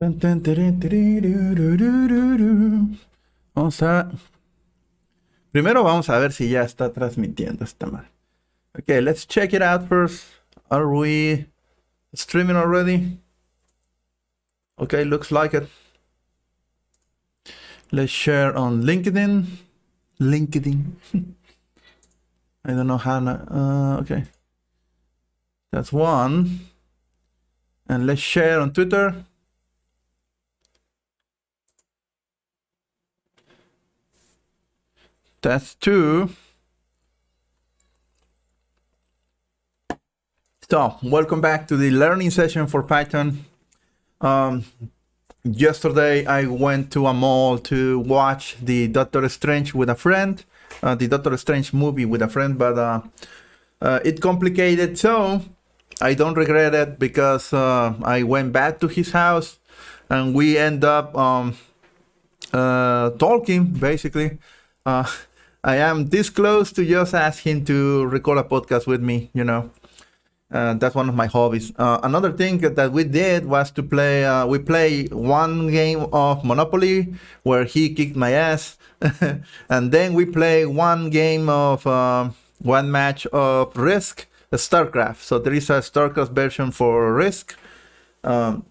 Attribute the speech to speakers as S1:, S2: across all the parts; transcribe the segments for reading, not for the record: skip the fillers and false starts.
S1: Vamos a... Primero vamos a ver si ya está transmitiendo esta madre. Okay, let's check it out first. Are we streaming already? Okay, looks like it. Let's share on LinkedIn. I don't know how. Okay, that's one. And let's share on Twitter. That's two. So, welcome back to the learning session for Python. Yesterday, I went to a mall to watch the Doctor Strange with a friend, the Doctor Strange movie with a friend, but it complicated, so I don't regret it because I went back to his house and we end up talking, basically. I am this close to just ask him to record a podcast with me, you know. That's one of my hobbies. Another thing that we did was to play, we play one game of Monopoly where he kicked my ass. And then we play one game of, one match of Risk, StarCraft. So there is a StarCraft version for Risk. And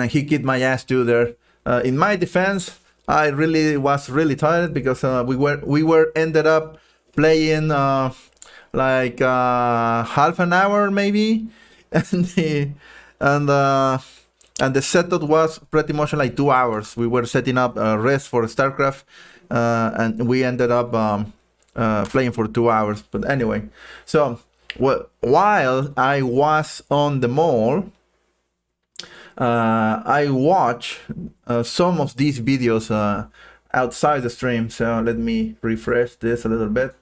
S1: he kicked my ass too there. In my defense, I was really tired because we were ended up playing like half an hour maybe, and the setup was pretty much like 2 hours. We were setting up Risk for StarCraft, and we ended up playing for 2 hours. But anyway, so while I was on the mall, I watched some of these videos outside the stream. So let me refresh this a little bit.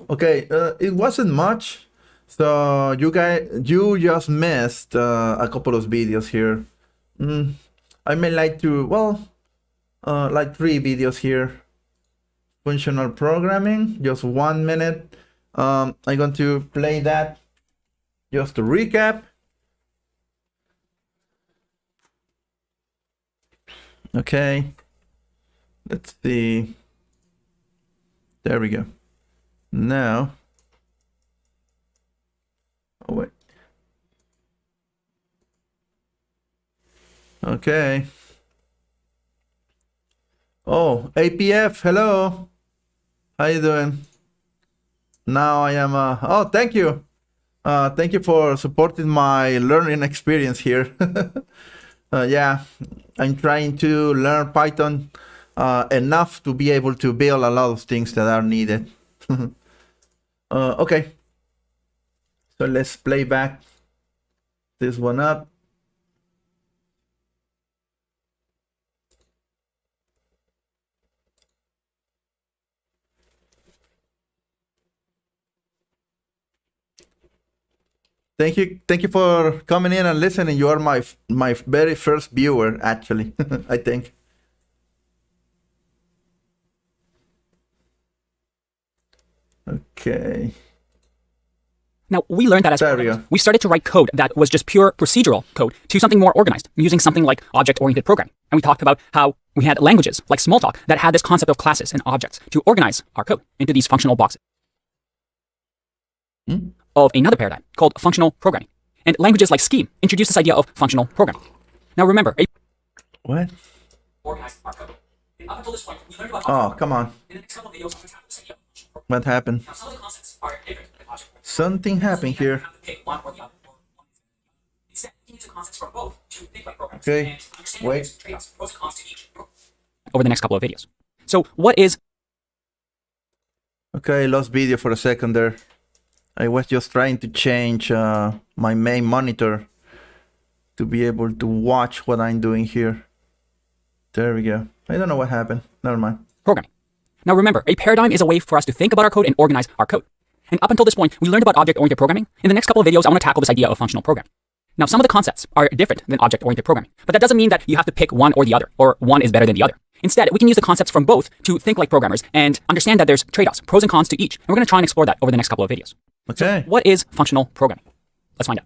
S1: Okay, it wasn't much, so you just missed a couple of videos here. I may like to, well, like 3 videos here. Functional programming, just 1 minute. I'm going to play that just to recap. Okay, let's see. There we go. Now, oh wait. Okay. Oh, APF, hello. How you doing? Now I am, oh, thank you. Thank you for supporting my learning experience here. Yeah, I'm trying to learn Python enough to be able to build a lot of things that are needed. Okay, so let's play back this one up. Thank you for coming in and listening. You are my very first viewer, actually. I think. Okay.
S2: Now, we learned that as we started to write code that was just pure procedural code to something more organized, using something like object-oriented programming. And we talked about how we had languages like Smalltalk that had this concept of classes and objects to organize our code into these functional boxes. Of another paradigm called functional programming. And languages like Scheme introduce this idea of functional programming. Now remember,
S1: what?
S2: Organize our code. And up until this point, we learned about
S1: oh, come on.
S2: In the next couple of videos, I'm going to tackle this idea of
S1: what happened?
S2: Now, some of the concepts are different than object.
S1: Something happened here.
S2: Have to pick one or the other. Instead, we can use the concepts from both to think like programs.
S1: Okay.
S2: And understand
S1: Wait.
S2: trade-offs, pros and cons to each. Over the next couple of videos. So, what is?
S1: Okay, lost video for a second there. I was just trying to change my main monitor to be able to watch what I'm doing here. There we go. I don't know what happened. Never mind.
S2: Programming. Now remember, a paradigm is a way for us to think about our code and organize our code. And up until this point, we learned about object-oriented programming. In the next couple of videos, I want to tackle this idea of functional programming. Now, some of the concepts are different than object-oriented programming, but that doesn't mean that you have to pick one or the other, or one is better than the other. Instead, we can use the concepts from both to think like programmers and understand that there's trade-offs, pros and cons to each. And we're going to try and explore that over the next couple of videos.
S1: Okay.
S2: So what is functional programming? Let's find out.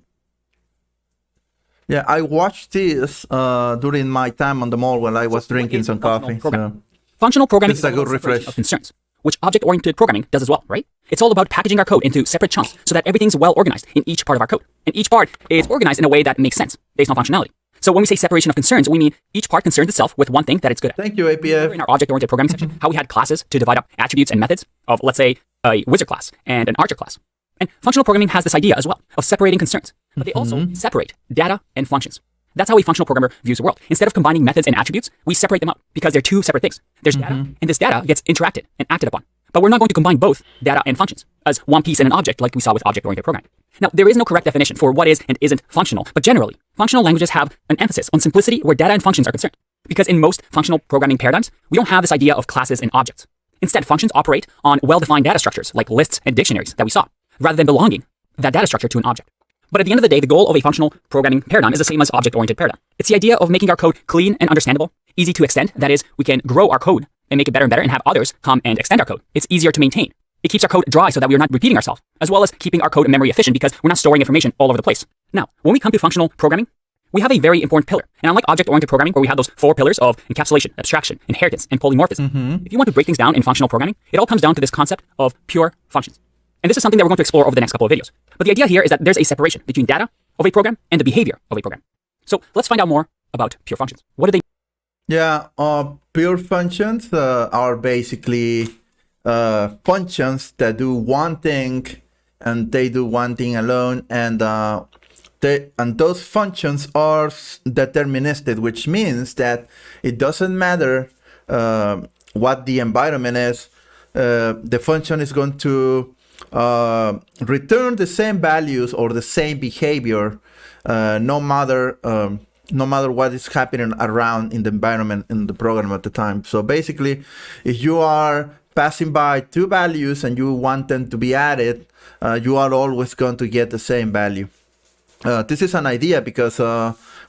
S1: Yeah, I watched this during my time on the mall when I was
S2: what
S1: drinking
S2: is
S1: some
S2: functional
S1: coffee.
S2: programming?
S1: So.
S2: Functional programming
S1: This is a good
S2: separation
S1: refresh.
S2: of concerns, which object-oriented programming does as well, right? It's all about packaging our code into separate chunks so that everything's well organized in each part of our code. And each part is organized in a way that makes sense based on functionality. So when we say separation of concerns, we mean each part concerns itself with one thing that it's good at.
S1: Thank you,
S2: Remember
S1: APF.
S2: in our object-oriented programming section, how we had classes to divide up attributes and methods of, let's say, a wizard class and an archer class. And functional programming has this idea as well of separating concerns, but they also separate data and functions. That's how a functional programmer views the world. Instead of combining methods and attributes, we separate them up because they're two separate things. There's data, and this data gets interacted and acted upon. But we're not going to combine both data and functions as one piece in an object like we saw with object-oriented programming. Now, there is no correct definition for what is and isn't functional, but generally, functional languages have an emphasis on simplicity where data and functions are concerned. Because in most functional programming paradigms, we don't have this idea of classes and objects. Instead, functions operate on well-defined data structures like lists and dictionaries that we saw, rather than belonging that data structure to an object. But at the end of the day, the goal of a functional programming paradigm is the same as object-oriented paradigm. It's the idea of making our code clean and understandable, easy to extend. That is, we can grow our code and make it better and better and have others come and extend our code. It's easier to maintain. It keeps our code dry so that we're not repeating ourselves, as well as keeping our code memory efficient because we're not storing information all over the place. Now, when we come to functional programming, we have a very important pillar. And unlike object-oriented programming, where we have those 4 pillars of encapsulation, abstraction, inheritance, and polymorphism, if you want to break things down in functional programming, it all comes down to this concept of pure functions. And this is something that we're going to explore over the next couple of videos. But the idea here is that there's a separation between data of a program and the behavior of a program. So let's find out more about pure functions. What do they
S1: Yeah, pure functions are basically functions that do one thing and they do one thing alone, and those functions are deterministic, which means that it doesn't matter what the environment is. The function is going to return the same values or the same behavior, no matter what is happening around in the environment in the program at the time. So basically, if you are passing by 2 values and you want them to be added, you are always going to get the same value. This is an idea because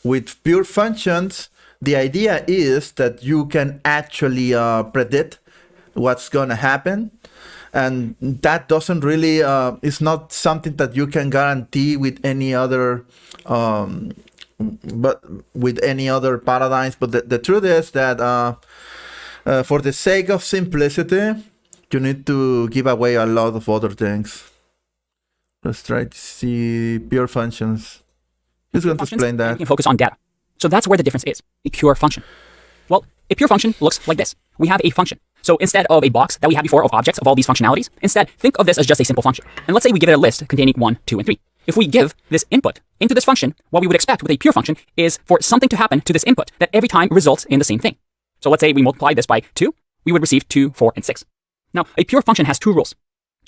S1: with pure functions, the idea is that you can actually predict what's going to happen. And that doesn't really, it's not something that you can guarantee with any other, but with any other paradigms. But the truth is that for the sake of simplicity, you need to give away a lot of other things. Let's try to see pure functions. Who's going to explain
S2: We
S1: that?
S2: can focus on data. So that's where the difference is, a pure function. Well, a pure function looks like this. We have a function. So instead of a box that we had before of objects of all these functionalities, instead think of this as just a simple function. And let's say we give it a list containing 1, 2, and 3. If we give this input into this function, what we would expect with a pure function is for something to happen to this input that every time results in the same thing. So let's say we multiply this by 2, we would receive 2, 4, and 6. Now, a pure function has 2 rules.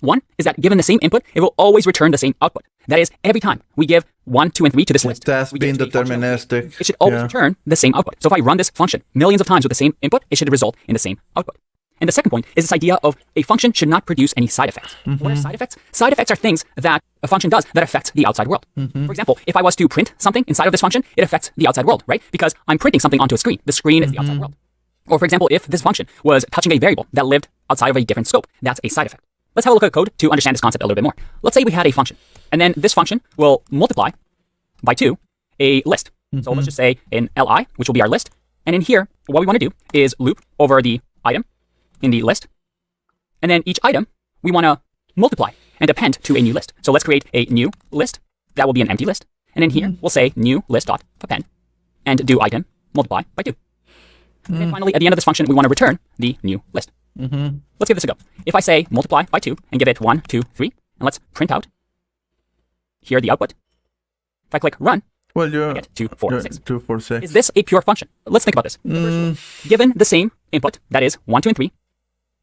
S2: One is that given the same input, it will always return the same output. That is, every time we give 1, 2, and 3 to this list,
S1: That's
S2: we give
S1: being
S2: it to a function.
S1: deterministic.
S2: It should always
S1: Yeah.
S2: return the same output. So if I run this function millions of times with the same input, it should result in the same output. And the second point is this idea of a function should not produce any side effects. What are side effects? Side effects are things that a function does that affect the outside world. For example, if I was to print something inside of this function, it affects the outside world, right? Because I'm printing something onto a screen. The screen is the outside world. Or for example, if this function was touching a variable that lived outside of a different scope, that's a side effect. Let's have a look at code to understand this concept a little bit more. Let's say we had a function, and then this function will multiply by 2 a list. So let's just say in li, which will be our list. And in here, what we want to do is loop over the item in the list. And then each item, we want to multiply and append to a new list. So let's create a new list. That will be an empty list. And in here, we'll say new list.append and do item multiply by 2. And finally, at the end of this function, we want to return the new list. Let's give this a go. If I say multiply by 2 and give it 1, 2, 3, and let's print out here the output. If I click run,
S1: Well,
S2: I get 2, 4, 6.
S1: 2, 4, 6.
S2: Is this a pure function? Let's think about this. Given the same input, that is 1, 2, and 3,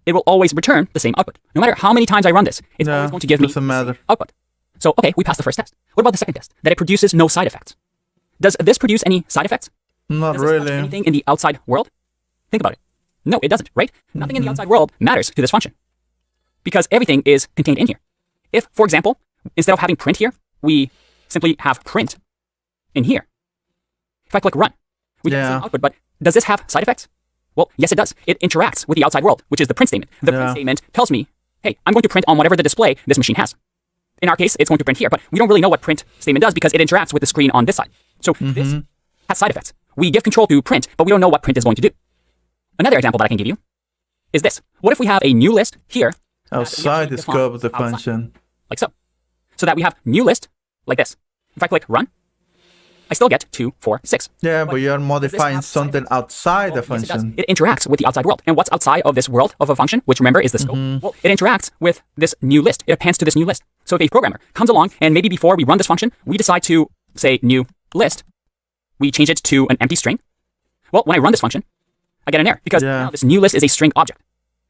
S2: it will always return the same output. No matter how many times I run this, it's always going to give me the
S1: doesn't matter.
S2: same output. So, okay, we passed the first test. What about the second test? That it produces no side effects. Does this produce any side effects?
S1: Not
S2: Does this touch
S1: really.
S2: anything in the outside world? Think about it. No, it doesn't, right? Nothing in the outside world matters to this function because everything is contained in here. If, for example, instead of having print here, we simply have print in here. If I click run, we get the same output, but does this have side effects? Well, yes, it does. It interacts with the outside world, which is the print statement. The print statement tells me, hey, I'm going to print on whatever the display this machine has. In our case, it's going to print here, but we don't really know what print statement does because it interacts with the screen on this side. So this has side effects. We give control to print, but we don't know what print is going to do. Another example that I can give you is this. What if we have a new list here
S1: outside the scope of the function,
S2: like so? So that we have new list like this. If I click run, I still get 2, 4, 6.
S1: yeah, but you're modifying something outside the
S2: Yes, it does.
S1: function.
S2: It interacts with the outside world. And what's outside of this world of a function, which remember is the scope? Well, it interacts with this new list. It appends to this new list. So if a programmer comes along and maybe before we run this function, we decide to say new list, we change it to an empty string. Well, when I run this function, I get an error because now this new list is a string object.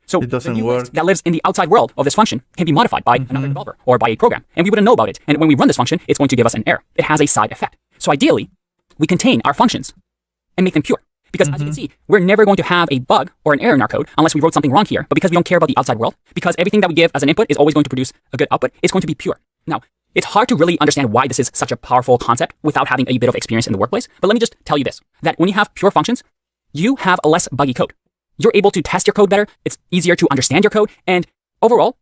S2: So
S1: It doesn't
S2: the new
S1: work.
S2: list that lives in the outside world of this function can be modified by another developer or by a program, and we wouldn't know about it. And when we run this function, it's going to give us an error. It has a side effect. So ideally, we contain our functions and make them pure. Because as you can see, we're never going to have a bug or an error in our code unless we wrote something wrong here. But because we don't care about the outside world, because everything that we give as an input is always going to produce a good output, it's going to be pure. Now, it's hard to really understand why this is such a powerful concept without having a bit of experience in the workplace. But let me just tell you this, that when you have pure functions, you have a less buggy code. You're able to test your code better. It's easier to understand your code. And overall,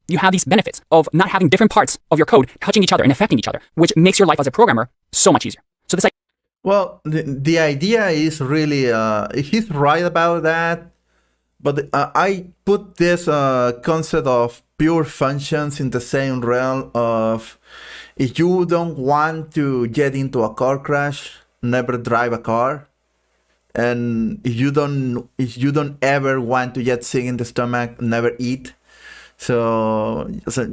S2: you have these benefits of not having different parts of your code touching each other and affecting each other, which makes your life as a programmer so much easier. So this
S1: Well, the idea is really, he's right about that. But I put this concept of pure functions in the same realm of if you don't want to get into a car crash, never drive a car. And if you don't ever want to get sick in the stomach, never eat. So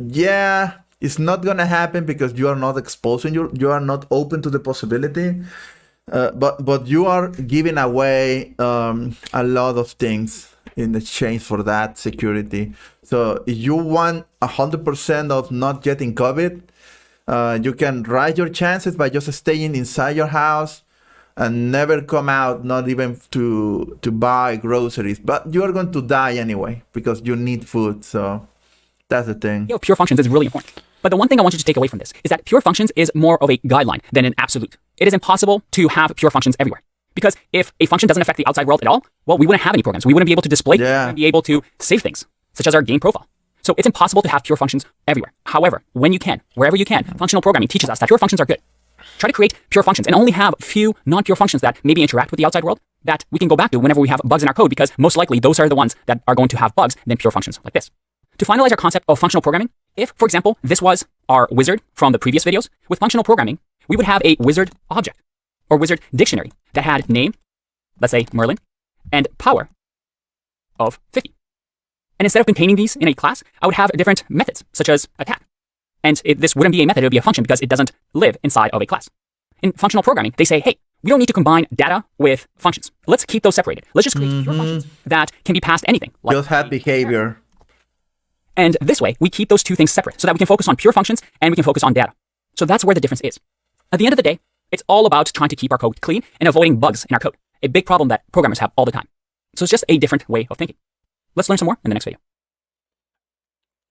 S1: yeah, it's not gonna happen because you are not exposing you are not open to the possibility. But you are giving away a lot of things in exchange for that security. So if you want 100% of not getting COVID, you can rise your chances by just staying inside your house and never come out, not even to buy groceries. But you are going to die anyway because you need food. So that's the thing.
S2: pure functions is really important. But the one thing I want you to take away from this is that pure functions is more of a guideline than an absolute. It is impossible to have pure functions everywhere. Because if a function doesn't affect the outside world at all, well, we wouldn't have any programs. We wouldn't be able to display, we wouldn't be able to save things, such as our game profile. So it's impossible to have pure functions everywhere. However, when you can, wherever you can, functional programming teaches us that pure functions are good. Try to create pure functions and only have few non-pure functions that maybe interact with the outside world that we can go back to whenever we have bugs in our code, because most likely those are the ones that are going to have bugs than pure functions like this. To finalize our concept of functional programming, if, for example, this was our wizard from the previous videos, with functional programming, we would have a wizard object or wizard dictionary that had name, let's say Merlin, and power of 50. And instead of containing these in a class, I would have different methods, such as attack. And this wouldn't be a method, it would be a function because it doesn't live inside of a class. In functional programming, they say, hey, we don't need to combine data with functions. Let's keep those separated. Let's just create pure functions that can be passed anything. Like
S1: just have behavior.
S2: And this way, we keep those two things separate so that we can focus on pure functions and we can focus on data. So that's where the difference is. At the end of the day, it's all about trying to keep our code clean and avoiding bugs in our code, a big problem that programmers have all the time. So it's just a different way of thinking. Let's learn some more in the next video.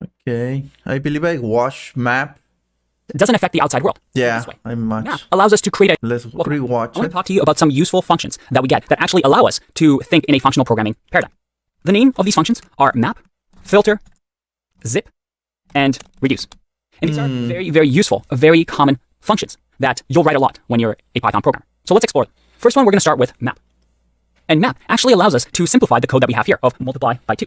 S1: Okay, I believe I watched map.
S2: It doesn't affect the outside world.
S1: Yeah, I'm much.
S2: Map allows us to create a...
S1: Let's rewatch
S2: I want
S1: it.
S2: to talk to you about some useful functions that we get that actually allow us to think in a functional programming paradigm. The name of these functions are map, filter, zip, and reduce. And these are very, very useful, very common functions that you'll write a lot when you're a Python programmer. So let's explore them. First one, we're going to start with map. And map actually allows us to simplify the code that we have here of multiply by 2.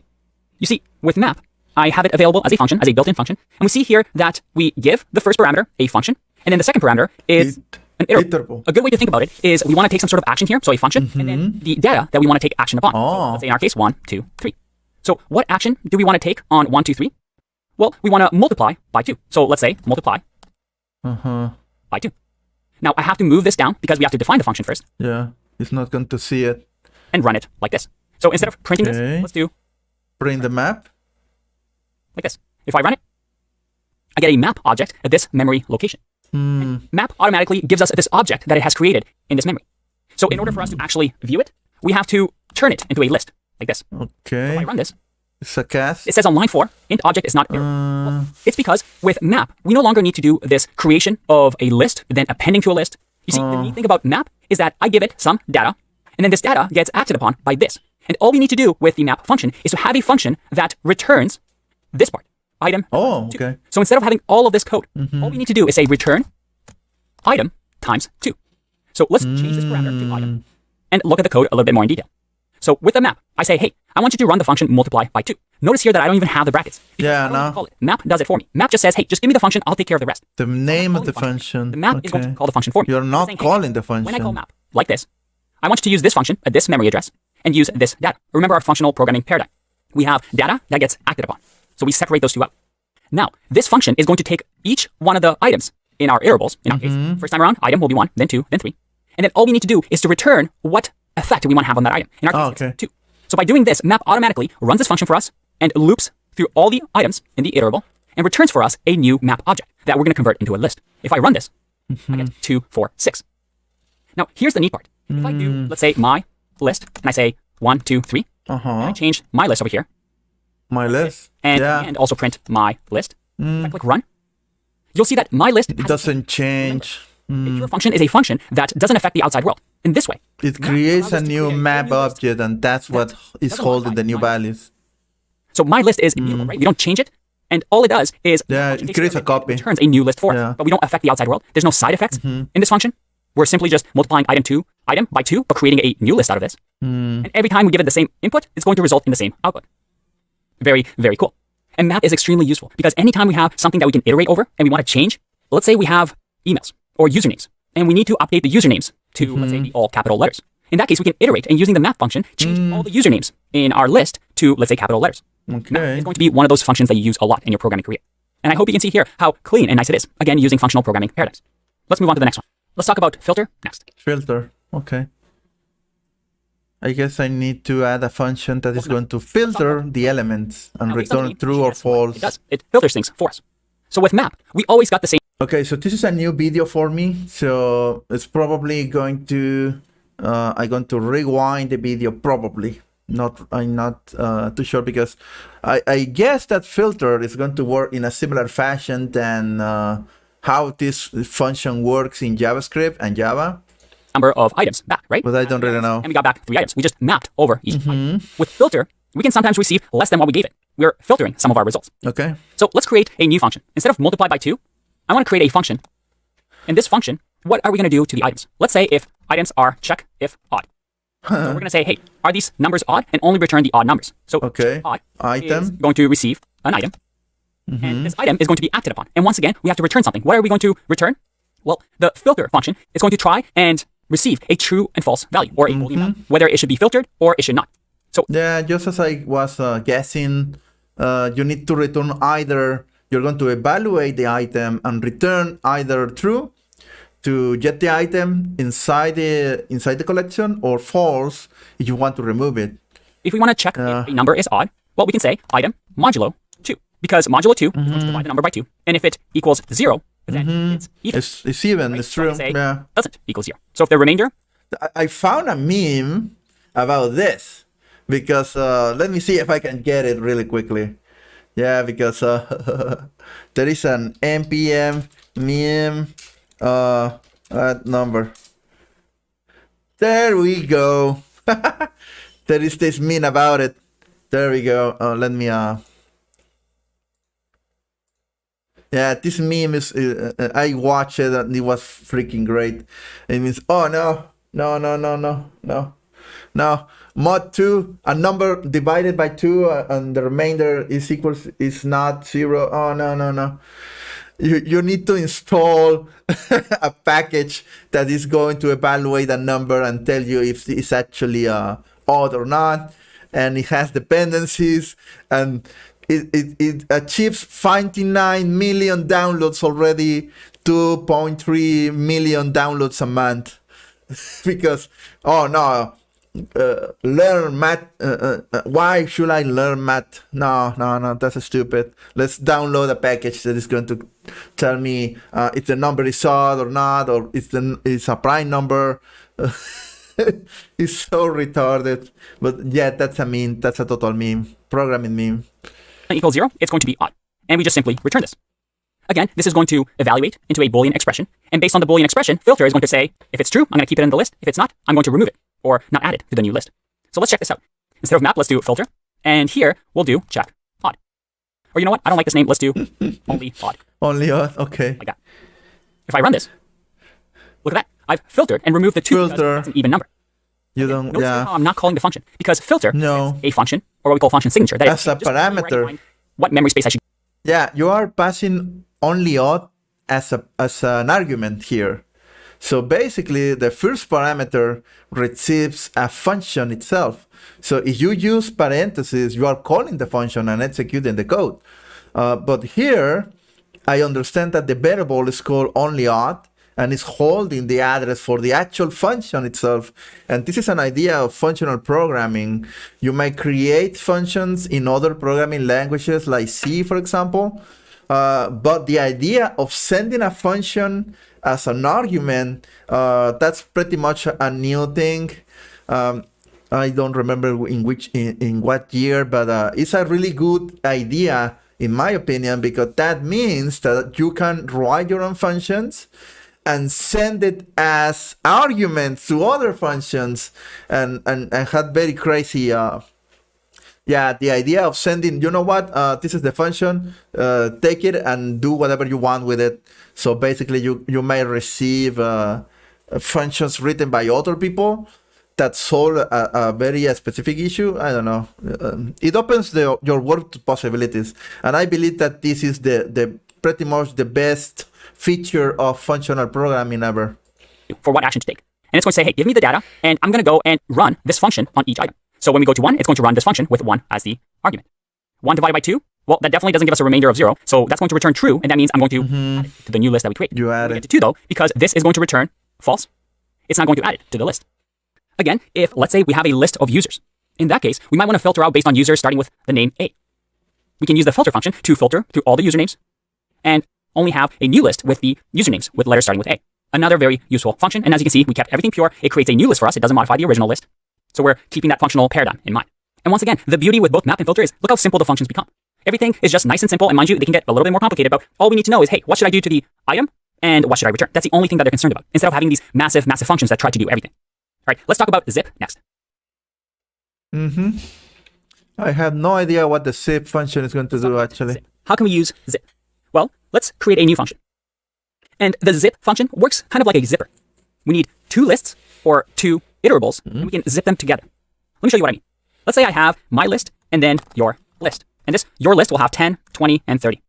S2: You see, with map, I have it available as a function, as a built-in function. And we see here that we give the first parameter a function, and then the second parameter is an iterable. A good way to think about it is we want to take some sort of action here, so a function, and then the data that we want to take action upon. So let's say in our case, 1, 2, 3. So what action do we want to take on 1, 2, 3? Well, we want to multiply by 2. So let's say multiply by 2. Now I have to move this down because we have to define the function first.
S1: Yeah, it's not going to see it.
S2: And run it like this. So instead of printing this, let's do
S1: print the map
S2: like this. If I run it, I get a map object at this memory location. And map automatically gives us this object that it has created in this memory. So in order for us to actually view it, we have to turn it into a list like this.
S1: Okay.
S2: So if I run this,
S1: it's a cast.
S2: it says on line 4, int object is not error. Well, it's because with map, we no longer need to do this creation of a list, then appending to a list. You see, the neat thing about map is that I give it some data, and then this data gets acted upon by this. And all we need to do with the map function is to have a function that returns this part, item.
S1: Oh,
S2: 2.
S1: okay.
S2: So instead of having all of this code, all we need to do is say return item times 2. So let's change this parameter to item and look at the code a little bit more in detail. So with the map, I say, hey, I want you to run the function multiply by 2. Notice here that I don't even have the brackets.
S1: Yeah,
S2: I don't call it. Map does it for me. Map just says, hey, just give me the function, I'll take care of the rest.
S1: The name of the function.
S2: The map is going to call the function for me.
S1: You're not
S2: saying,
S1: calling the function.
S2: When I call map, like this, I want you to use this function at this memory address and use this data. Remember our functional programming paradigm. We have data that gets acted upon. So we separate those two out. Now, this function is going to take each one of the items in our iterables. In our case, first time around, item will be 1, then 2, then 3. And then all we need to do is to return what effect we want to have on that item. In our case, it's 2. So by doing this, map automatically runs this function for us and loops through all the items in the iterable and returns for us a new map object that we're going to convert into a list. If I run this, I get 2, 4, 6. Now, here's the neat part. If I do, let's say, my list, and I say 1, 2, 3, and I change my list over here,
S1: my list,
S2: and also print my list. If I click run, you'll see that my list
S1: doesn't change.
S2: A pure function is a function that doesn't affect the outside world. In this way,
S1: it creates a new map object, and that's what is holding the new values.
S2: So my list is immutable, right? We don't change it, and all it does is
S1: it creates a copy.
S2: It returns a new list for us, but we don't affect the outside world. There's no side effects in this function. We're simply just multiplying item by 2, but creating a new list out of this. And every time we give it the same input, it's going to result in the same output. Very, very cool. And map is extremely useful because anytime we have something that we can iterate over and we want to change, let's say we have emails or usernames, and we need to update the usernames to, let's say, the all capital letters. In that case, we can iterate and using the map function, change all the usernames in our list to, let's say, capital letters.
S1: Okay.
S2: It's going to be one of those functions that you use a lot in your programming career. And I hope you can see here how clean and nice it is, again, using functional programming paradigms. Let's move on to the next one. Let's talk about filter next.
S1: Filter, okay. I guess I need to add a function that is going to filter the elements and return true or false.
S2: It does. It filters things for us. So with map, we always got the same.
S1: Okay, so this is a new video for me. So it's probably going to, I'm going to rewind the video probably. I'm not too sure because I guess that filter is going to work in a similar fashion than how this function works in JavaScript and Java.
S2: Number of items back, right?
S1: But I don't really know.
S2: And we got back 3 items. We just mapped over each item. With filter, we can sometimes receive less than what we gave it. We're filtering some of our results.
S1: Okay.
S2: So let's create a new function. Instead of multiply by 2, I want to create a function. In this function, what are we going to do to the items? Let's say if items are check if odd. So we're going to say, hey, are these numbers odd? And only return the odd numbers. So odd
S1: item
S2: is going to receive an item. And this item is going to be acted upon. And once again, we have to return something. What are we going to return? Well, the filter function is going to try and receive a true and false value or a Boolean value, whether it should be filtered or it should not. So
S1: yeah, just as I was guessing, you need to return either, you're going to evaluate the item and return either true to get the item inside the collection or false if you want to remove it.
S2: If we want to check if a number is odd, well, we can say item modulo 2 because modulo 2 is going to divide the number by 2. And if it equals 0, then it's even.
S1: It's even,
S2: right?
S1: it's true.
S2: So
S1: yeah.
S2: Doesn't equal 0. So if the remainder.
S1: I found a meme about this because let me see if I can get it really quickly. Yeah, because there is an npm meme number. There we go. There is this meme about it. There we go. Let me yeah, this meme is, I watched it and it was freaking great. It means, oh no. Mod 2, a number divided by 2 and the remainder is not 0. Oh, no. You need to install a package that is going to evaluate a number and tell you if it's actually odd or not. And it has dependencies and it achieves 59 million downloads already, 2.3 million downloads a month. Because, oh no, learn math. Why should I learn math? No, that's stupid. Let's download a package that is going to tell me if the number is odd or not, or it's a prime number. It's so retarded. But yeah, that's a meme. That's a total meme. Programming meme.
S2: Equals 0, it's going to be odd. And we just simply return this. Again, this is going to evaluate into a Boolean expression. And based on the Boolean expression, filter is going to say, if it's true, I'm going to keep it in the list. If it's not, I'm going to remove it or not add it to the new list. So let's check this out. Instead of map, let's do filter. And here, we'll do check odd. Or you know what? I don't like this name. Let's do only odd.
S1: Only odd, okay.
S2: Like that. If I run this, look at that. I've filtered and removed the 2 because
S1: Filter.
S2: that's an even number.
S1: You don't,
S2: Notice
S1: yeah.
S2: how I'm not calling the function because filter
S1: No.
S2: is a function, or what we call function signature. That
S1: As
S2: is
S1: a
S2: just telling me where I can
S1: parameter.
S2: find what memory space I should.
S1: Yeah, you are passing only odd as an argument here. So basically, the first parameter receives a function itself. So if you use parentheses, you are calling the function and executing the code. But here, I understand that the variable is called only odd and is holding the address for the actual function itself. And this is an idea of functional programming. You may create functions in other programming languages like C, for example. But the idea of sending a function as an argument, that's pretty much a new thing. I don't remember in what year, but it's a really good idea in my opinion, because that means that you can write your own functions and send it as arguments to other functions and had very crazy yeah, the idea of sending, you know what, this is the function, take it and do whatever you want with it. So basically you may receive functions written by other people that solve a very specific issue. I don't know. It opens your world to possibilities. And I believe that this is the pretty much the best feature of functional programming ever.
S2: For what action to take. And it's going to say, hey, give me the data, and I'm going to go and run this function on each item. So when we go to 1, it's going to run this function with 1 as the argument. 1 divided by 2, well, that definitely doesn't give us a remainder of 0. So that's going to return true, and that means I'm going to add it to the new list that we create.
S1: You add
S2: we
S1: it.
S2: get to 2, though, because this is going to return false. It's not going to add it to the list. Again, if, let's say, we have a list of users. In that case, we might want to filter out based on users starting with the name A. We can use the filter function to filter through all the usernames and only have a new list with the usernames with letters starting with A. Another very useful function, and as you can see, we kept everything pure. It creates a new list for us. It doesn't modify the original list. So we're keeping that functional paradigm in mind. And once again, the beauty with both map and filter is look how simple the functions become. Everything is just nice and simple, and mind you, they can get a little bit more complicated, but all we need to know is, hey, what should I do to the item, and what should I return? That's the only thing that they're concerned about, instead of having these massive, massive functions that try to do everything. All right, let's talk about zip next.
S1: I have no idea what the zip function is going to do, actually.
S2: Zip. How can we use zip? Well, let's create a new function. And the zip function works kind of like a zipper. We need 2 lists or 2 iterables, and we can zip them together. Let me show you what I mean. Let's say I have my list and then your list. And this, your list will have 10, 20, and 30.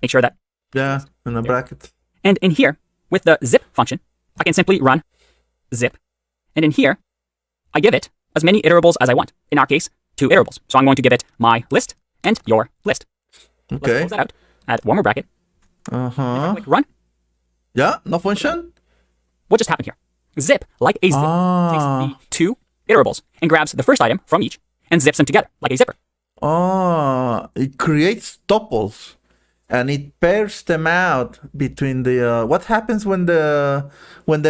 S2: Make sure that.
S1: Yeah, in a bracket.
S2: And in here, with the zip function, I can simply run zip. And in here, I give it as many iterables as I want. In our case, 2 iterables. So I'm going to give it my list and your list. Let's
S1: Okay.
S2: close that out. Add one more bracket. Click run.
S1: Yeah, no function?
S2: What just happened here? Zip, like a zip, takes the 2 iterables and grabs the first item from each and zips them together like a zipper.
S1: It creates tuples and it pairs them out between the what happens when the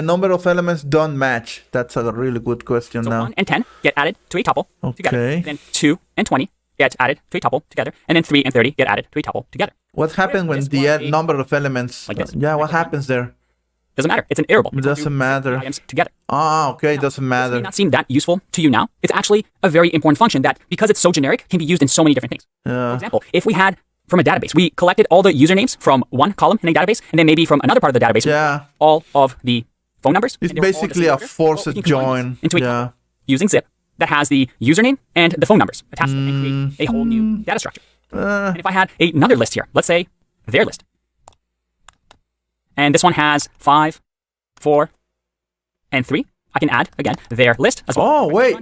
S1: number of elements don't match? That's a really good question
S2: So
S1: now.
S2: 1 and 10 get added to a tuple together.
S1: Okay.
S2: Then 2 and 20 get added to a tuple together. And then 3 and 30 get added to a tuple together.
S1: What happens when
S2: this
S1: the
S2: was a-
S1: number of elements?
S2: Like this.
S1: Yeah, what happens there?
S2: Doesn't matter. It's an iterable.
S1: It doesn't matter.
S2: Items together.
S1: Okay, it doesn't
S2: This may
S1: matter.
S2: not seem that useful to you now. It's actually a very important function that, because it's so generic, can be used in so many different things. For example, if we had from a database, we collected all the usernames from one column in a database, and then maybe from another part of the database,
S1: Yeah.
S2: all of the phone numbers.
S1: It's
S2: and they were all in the
S1: basically
S2: same
S1: a
S2: order.
S1: forced
S2: Well, you can combine
S1: join.
S2: these into a
S1: Yeah.
S2: tuple using zip that has the username and the phone numbers attached to it and create a whole new data structure. And if I had another list here, let's say their list, and this one has 5, 4, and 3, I can add again their list as well.
S1: Oh, wait.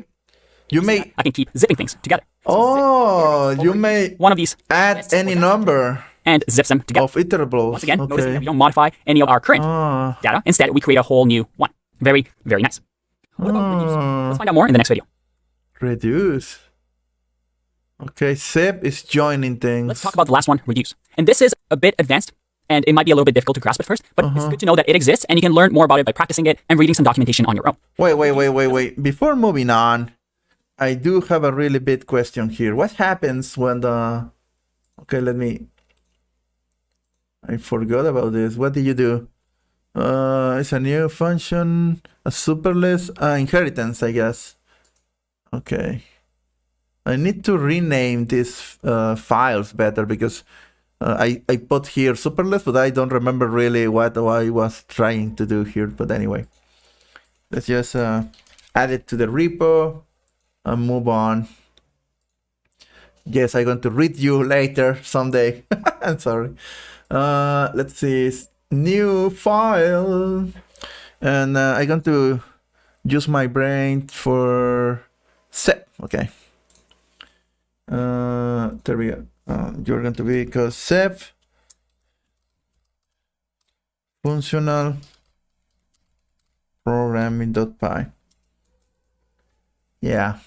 S1: You may
S2: I can keep zipping things together.
S1: you may
S2: One of these
S1: add
S2: lists
S1: any
S2: or
S1: number
S2: and zips them together.
S1: of iterables.
S2: Once again, notice that
S1: Okay.
S2: we don't modify any of our current
S1: Ah.
S2: data. Instead, we create a whole new one. Very, very nice. What about reduce? Let's find out more in the next video.
S1: Reduce. Okay, zip is joining things.
S2: Let's talk about the last one, reduce. And this is a bit advanced, and it might be a little bit difficult to grasp at first, but it's good to know that it exists, and you can learn more about it by practicing it and reading some documentation on your own.
S1: Wait. Before moving on, I do have a really big question here. What happens when the... Okay, I forgot about this. What did you do? It's a new function, a super list, inheritance, I guess. Okay. I need to rename these files better because I put here super list, but I don't remember really what I was trying to do here. But anyway. Let's just add it to the repo and move on. Yes, I'm going to read you later someday. I'm sorry. Let's see, new file, and I'm going to use my brain for SEP. Okay. There we go. You're going to be because SEP functional programming.py. Yeah.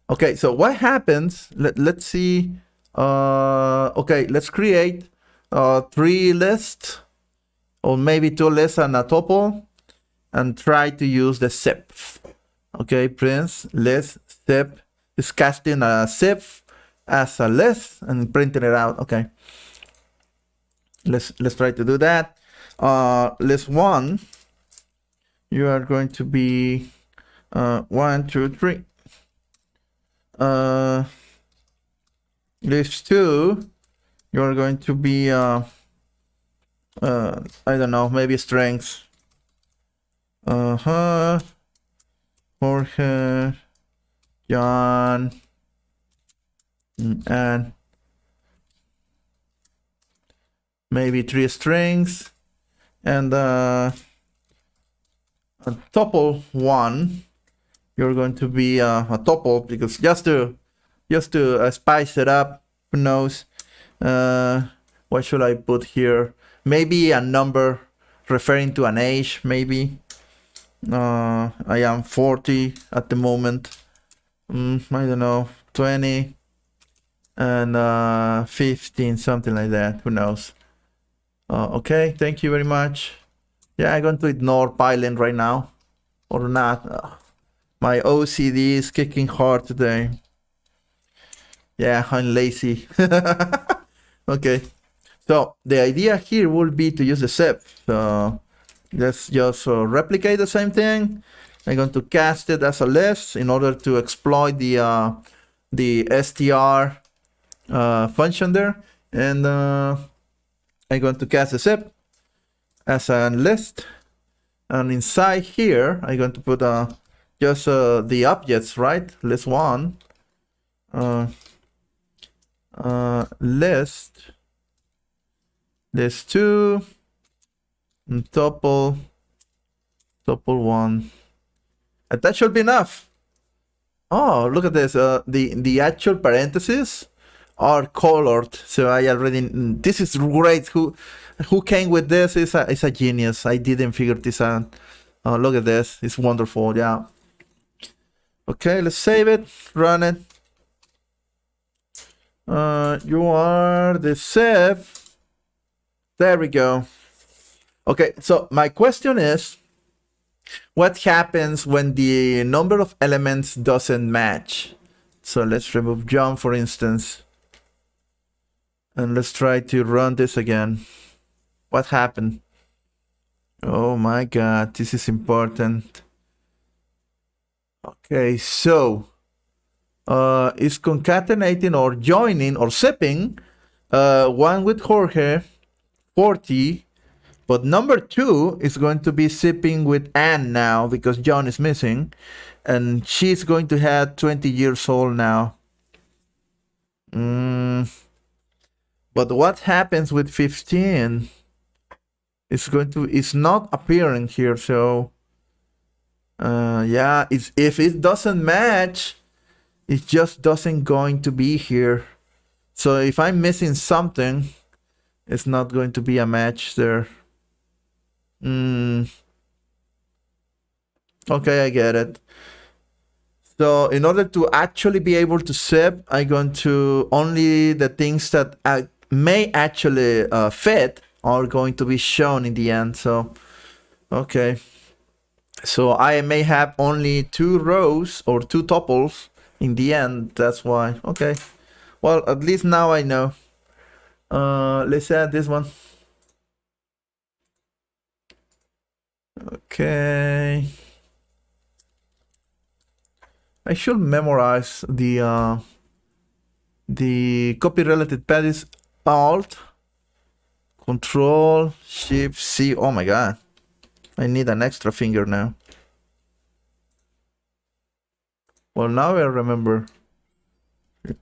S1: Okay, so what happens? Let's see. Okay, let's create 3 lists, or maybe 2 lists and a tuple, and try to use the zip. Okay, prints list zip is casting a zip as a list and printing it out. Okay, let's try to do that. List 1, you are going to be 1, 2, 3. List 2, you're going to be I don't know, maybe strengths. Jorge, John, and maybe 3 strings, and a tuple 1, you're going to be a tuple, because just to spice it up. Who knows? What should I put here? Maybe a number referring to an age, maybe. I am 40 at the moment. I don't know, 20 and 15, something like that. Who knows? Okay, thank you very much. Yeah, I'm going to ignore Pylon right now, or not. My OCD is kicking hard today. Yeah, I'm lazy. Okay, so the idea here will be to use the zip. So let's just replicate the same thing. I'm going to cast it as a list in order to exploit the str function there, and I'm going to cast the zip as a list, and inside here I'm going to put just the objects, right? List 1, list 2, and tuple 1, and that should be enough. Oh, look at this. The actual parentheses are colored, so I already. This is great. Who came with this is a genius. I didn't figure this out. Oh, look at this. It's wonderful. Yeah. Okay, let's save it. Run it. You are the save. There we go. Okay, so my question is, what happens when the number of elements doesn't match? So let's remove John, for instance, and let's try to run this again. What happened? Oh my God, this is important. Okay, so is concatenating or joining or zipping one with Jorge 40, but number 2 is going to be zipping with Anne now because John is missing, and she's going to have 20 years old now. But what happens with 15? It's not appearing here, so yeah, if it doesn't match, it just doesn't going to be here. So if I'm missing something, it's not going to be a match there. Okay, I get it. So in order to actually be able to zip, I'm going to only the things that may actually fit are going to be shown in the end. So, okay. So I may have only 2 rows or 2 tuples in the end. That's why. Okay. Well, at least now I know. Let's add this one. Okay. I should memorize the copy relative path is Alt Control Shift C. Oh my God, I need an extra finger now. Well, now I remember.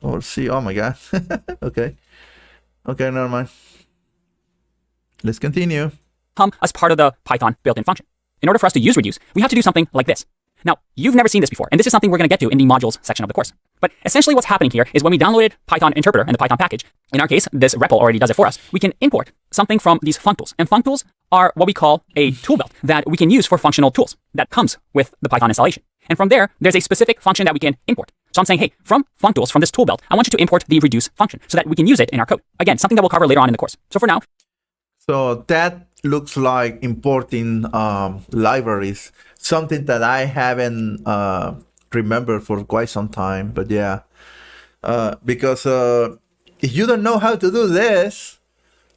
S1: Or see. Oh my god. Okay. Okay, never mind. Let's continue.
S2: come as part of the Python built-in function. In order for us to use reduce, we have to do something like this. Now, you've never seen this before, and this is something we're going to get to in the modules section of the course. But essentially what's happening here is when we downloaded Python interpreter and the Python package, in our case, this REPL already does it for us, we can import something from these functools. And functools are what we call a tool belt that we can use for functional tools that comes with the Python installation. And from there, there's a specific function that we can import. So I'm saying, hey, from functools, from this tool belt, I want you to import the reduce function so that we can use it in our code. Again, something that we'll cover later on in the course. So for now,
S1: So that looks like importing libraries, something that I haven't remembered for quite some time. But yeah, because if you don't know how to do this,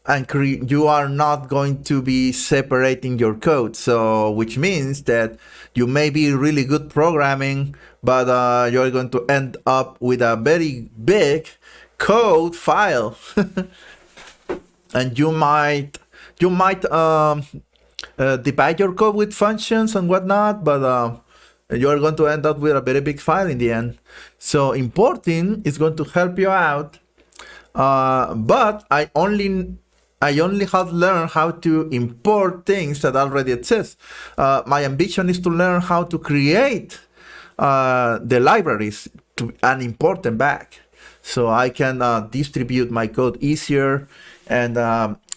S1: and you are not going to be separating your code. So which means that you may be really good programming, but you're going to end up with a very big code file. And you might divide your code with functions and whatnot, but you're going to end up with a very big file in the end. So importing is going to help you out, but I only have learned how to import things that already exist. My ambition is to learn how to create the libraries and import them back, so I can distribute my code easier and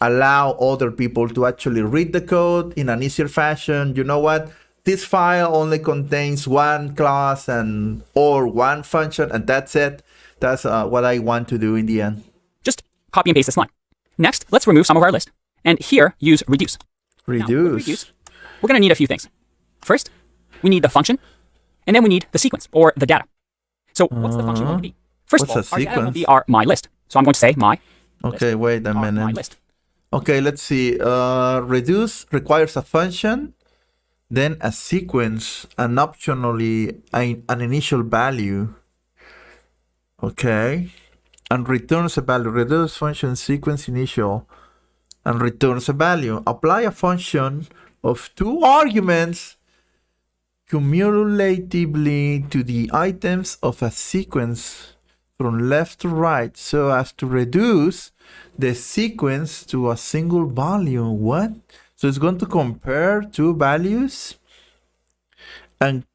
S1: allow other people to actually read the code in an easier fashion. You know what? This file only contains one class or one function, and that's it. That's what I want to do in the end.
S2: just copy and paste this line. Next, let's remove some of our list. And here, use reduce. Now, with
S1: Reduce.
S2: we're going to need a few things. First, we need the function, and then we need the sequence, or the data. So what's the function going to be? First of all,
S1: What's a
S2: our data will
S1: sequence?
S2: be our my list. So I'm going to say my
S1: Okay, wait a
S2: my
S1: minute.
S2: list.
S1: Okay, let's see. Reduce requires a function, then a sequence, and optionally an initial value. Okay, and returns a value. Reduce function sequence initial, and returns a value. Apply a function of 2 arguments cumulatively to the items of a sequence from left to right so as to reduce the sequence to a single value. What? So it's going to compare 2 values and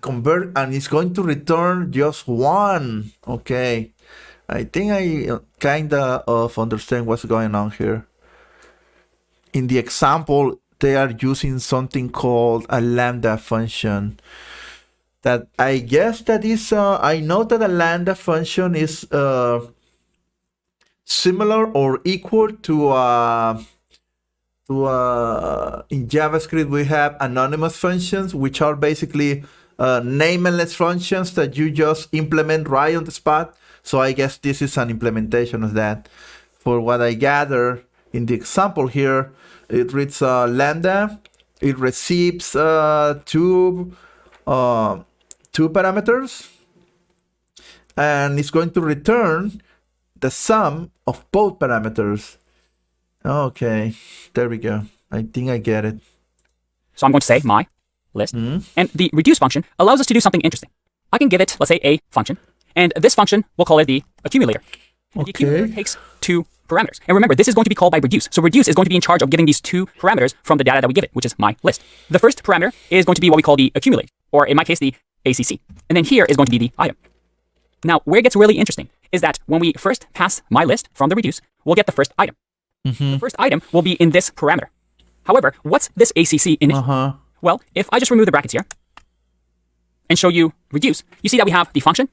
S1: convert, and it's going to return just one. Okay, I think I kinda of understand what's going on here. In the example, they are using something called a lambda function. That I guess that is, I know that a lambda function is similar or equal to in JavaScript we have anonymous functions, which are basically nameless functions that you just implement right on the spot. So I guess this is an implementation of that. For what I gather in the example here, it reads lambda. It receives two parameters, and it's going to return the sum of both parameters. Okay, there we go. I think I get it.
S2: So I'm going to say my list. And the reduce function allows us to do something interesting. I can give it, let's say, a function. And this function, we'll call it the accumulator. And the accumulator takes 2 parameters. And remember, this is going to be called by reduce. So reduce is going to be in charge of giving these 2 parameters from the data that we give it, which is my list. The first parameter is going to be what we call the accumulate, or in my case, the ACC. And then here is going to be the item. Now, where it gets really interesting is that when we first pass my list from the reduce, we'll get the first item. The first item will be in this parameter. However, what's this ACC initial? Well, if I just remove the brackets here and show you reduce, you see that we have the function,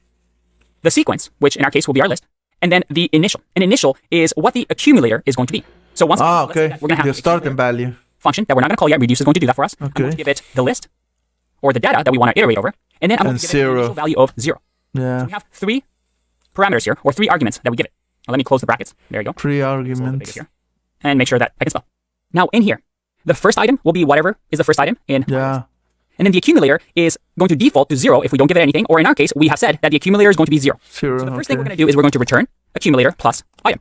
S2: the sequence, which in our case will be our list, and then the initial. An initial is what the accumulator is going to be. So once again, let's say that we're going to have
S1: the starting value
S2: function that we're not going to call yet. Reduce is going to do that for us.
S1: Okay.
S2: I'm going to give it the list or the data that we want to iterate over, and then I'm going to give it an initial value of 0.
S1: Yeah.
S2: So we have 3 parameters here, or 3 arguments that we give it. Now let me close the brackets. There you go.
S1: 3
S2: It's a little bit
S1: arguments.
S2: bigger here. And make sure that I can spell. Now in here, the first item will be whatever is the first item in my list. And then the accumulator is going to default to 0 if we don't give it anything, or in our case, we have said that the accumulator is going to be 0.
S1: 0.
S2: So the first thing we're going to do is we're going to return accumulator plus item.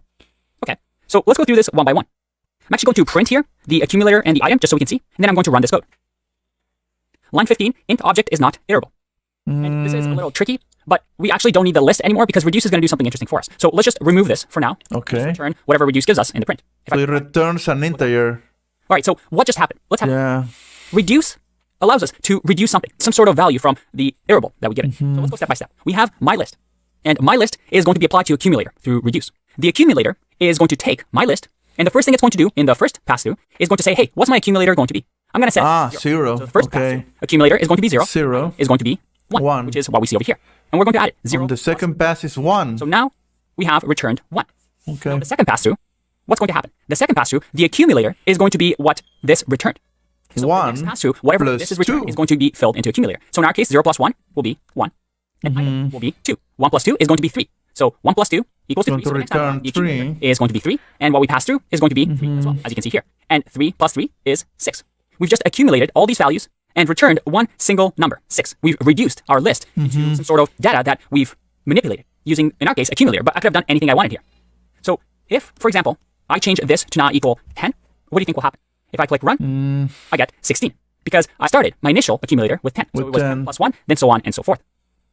S2: Okay, so let's go through this one by one. I'm actually going to print here the accumulator and the item just so we can see, and then I'm going to run this code. Line 15, int object is not iterable. And this is a little tricky, but we actually don't need the list anymore because reduce is going to do something interesting for us. So let's just remove this for now.
S1: Okay.
S2: Just return whatever reduce gives us in the print.
S1: So it returns an integer.
S2: All right, so what just happened? Let's have
S1: Yeah.
S2: reduce allows us to reduce something, some sort of value from the variable that we give it. So let's go step by step. We have my list, and my list is going to be applied to accumulator through reduce. The accumulator is going to take my list, and the first thing it's going to do in the first pass through is going to say, hey, what's my accumulator going to be? I'm going to set
S1: zero.
S2: So the first pass
S1: Okay.
S2: through accumulator is going to be 0.
S1: Zero.
S2: Is going to be 1, which is what we see over here. And we're going to add it. 0.
S1: On the second pass is 1.
S2: So now we have returned 1.
S1: Okay.
S2: Now the second pass through, what's going to happen? The second pass through, the accumulator is going to be what this returned. So the
S1: 1
S2: next pass through, whatever
S1: plus
S2: this is returned
S1: 2.
S2: is going to be filled into accumulator. So in our case, 0 plus 1 will be 1. And item will be 2. 1 plus 2 is going to be 3. So 1 plus 2 equals to 3.
S1: Going to
S2: So the next time
S1: return
S2: the accumulator
S1: 3.
S2: is going to be 3. And what we pass through is going to be 3 as well, as you can see here. And 3 plus 3 is 6. We've just accumulated all these values and returned one single number, 6. We've reduced our list into some sort of data that we've manipulated using, in our case, accumulator. But I could have done anything I wanted here. So if, for example, I change this to now equal 10, what do you think will happen? If I click run, I get 16 because I started my initial accumulator with 10. So
S1: With
S2: it was 10
S1: 10.
S2: plus 1, then so on and so forth.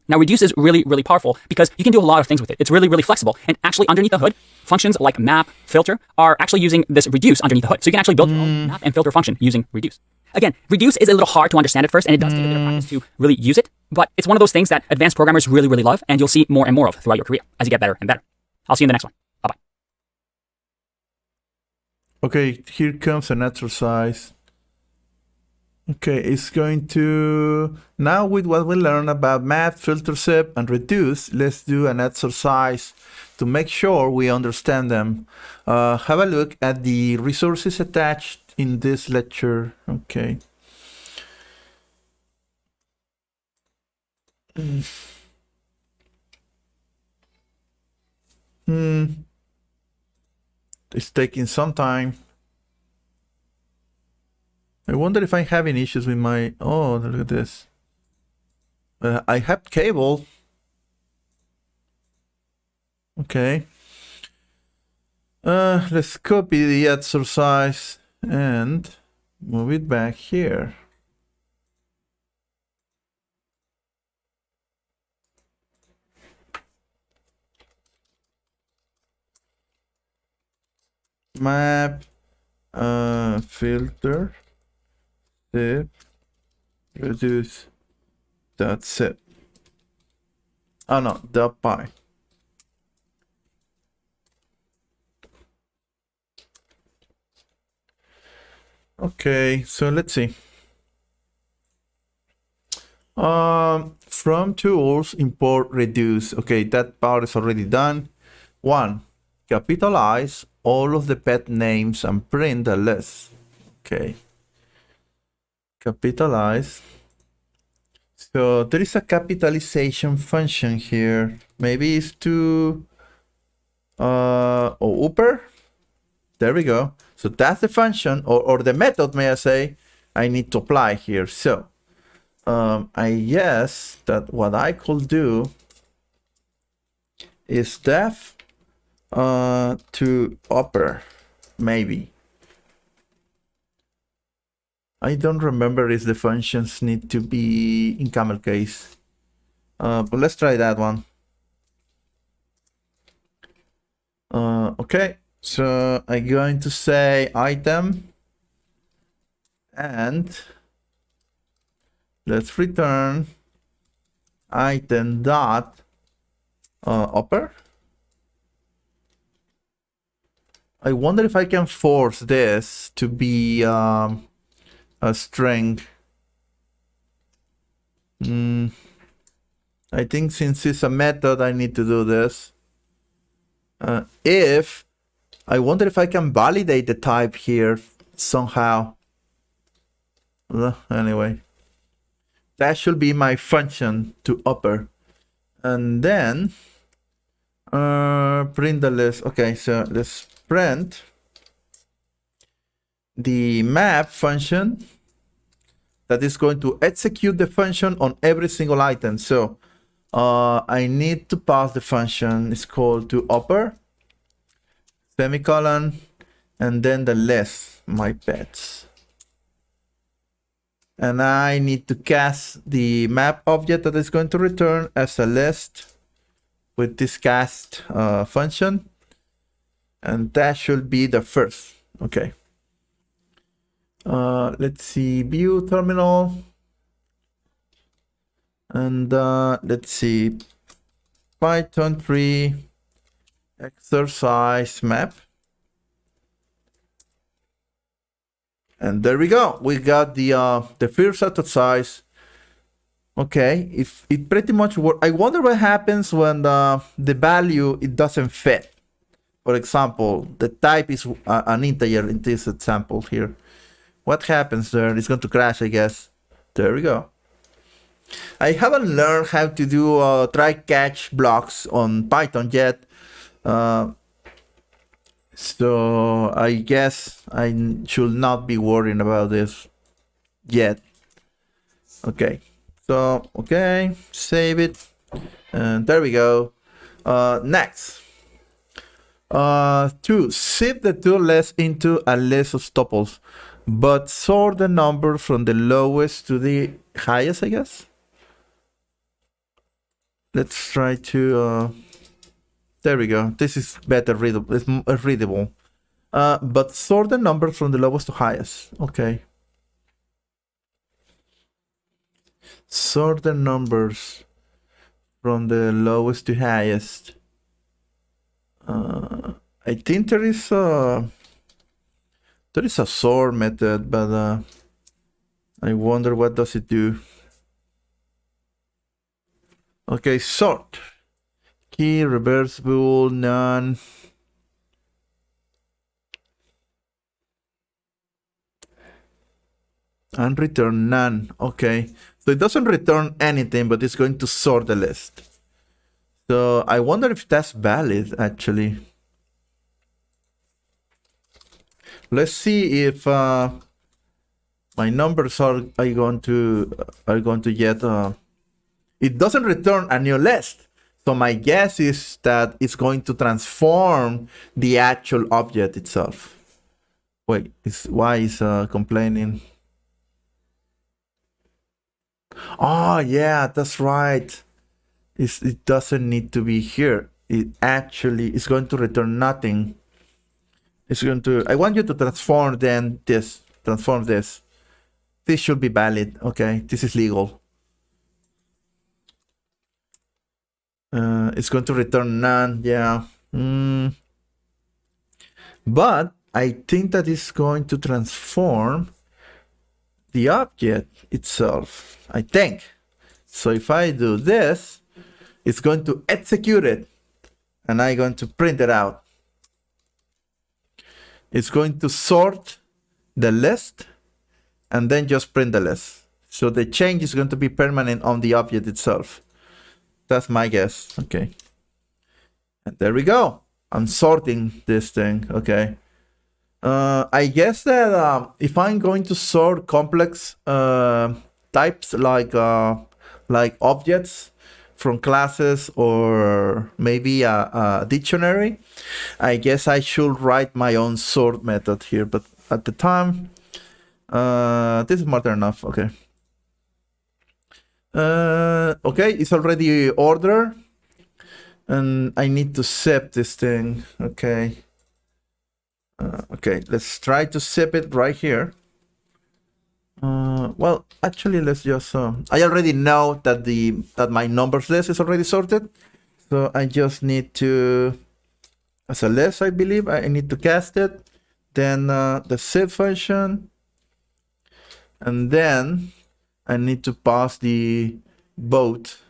S2: Now, reduce is really, really powerful because you can do a lot of things with it. It's really, really flexible. And actually, underneath the hood, functions like map, filter are actually using this reduce underneath the hood. So you can actually build your own map and filter function using reduce. Again, reduce is a little hard to understand at first, and it does take a bit of practice to really use it. But it's one of those things that advanced programmers really, really love, and you'll see more and more of throughout your career as you get better and better. I'll see you in the next one. Bye-bye.
S1: Okay, here comes an exercise. Okay, it's going to, now with what we learned about map, filter, zip, and reduce, let's do an exercise to make sure we understand them. Have a look at the resources attached in this lecture. Okay. It's taking some time. I wonder if I'm having issues with my, oh, look at this. I have cable. Okay. Let's copy the exercise and move it back here. Map, filter, zip, reduce, that's it. Oh no, dot py. Okay, so let's see. From tools, import reduce. Okay, that part is already done. 1. Capitalize all of the pet names and print the list. Okay. Capitalize. So there is a capitalization function here. Maybe it's to upper. There we go. So that's the function or the method, may I say, I need to apply here. So I guess that what I could do is def to upper, maybe. I don't remember if the functions need to be in camel case. But let's try that one. Okay, so I'm going to say item and let's return item dot upper. I wonder if I can force this to be a string. I think since it's a method, I need to do this. If I wonder if I can validate the type here somehow. Anyway, that should be my function to upper, and then print the list. Okay, so let's print the map function that is going to execute the function on every single item. So I need to pass the function. It's called to upper, semicolon, and then the list, my pets. And I need to cast the map object that is going to return as a list with this cast function. And that should be the first. Okay. Let's see, view terminal. And let's see, Python 3 exercise map. And there we go. We got the first exercise. Okay, if it pretty much works. I wonder what happens when the value, it doesn't fit. For example, the type is an integer in this example here. What happens there? It's going to crash, I guess. There we go. I haven't learned how to do try-catch blocks on Python yet. So I guess I should not be worrying about this yet. Okay. So, okay, save it. And there we go. Next. To zip the two lists into a list of tuples, but sort the number from the lowest to the highest, I guess. Let's try to, there we go. This is better readable. It's readable. But sort the numbers from the lowest to highest. Okay. Sort the numbers from the lowest to highest. I think there is a sort method, but I wonder what does it do. Okay, sort. Key, reverse bool, none. And return none. Okay. So it doesn't return anything, but it's going to sort the list. So I wonder if that's valid, actually. Let's see if my numbers are going to get. It doesn't return a new list. So my guess is that it's going to transform the actual object itself. Wait, why is complaining? Oh yeah, that's right. It doesn't need to be here. It actually is going to return nothing. It's going to. I want you to transform then this. Transform this. This should be valid. Okay, this is legal. It's going to return none. Yeah. But I think that it's going to transform the object itself. I think. So if I do this, it's going to execute it, and I'm going to print it out. It's going to sort the list and then just print the list. So the change is going to be permanent on the object itself. That's my guess. Okay. And there we go. I'm sorting this thing. Okay. I guess that if I'm going to sort complex types like objects from classes or maybe a dictionary, I guess I should write my own sort method here. But at the time, this is more than enough. Okay. Okay, it's already ordered, and I need to zip this thing. Okay. Okay, let's try to zip it right here. Well, actually, let's just. I already know that my numbers list is already sorted, so I just need to, as a list, I believe I need to cast it. Then the zip function, and then I need to pass the both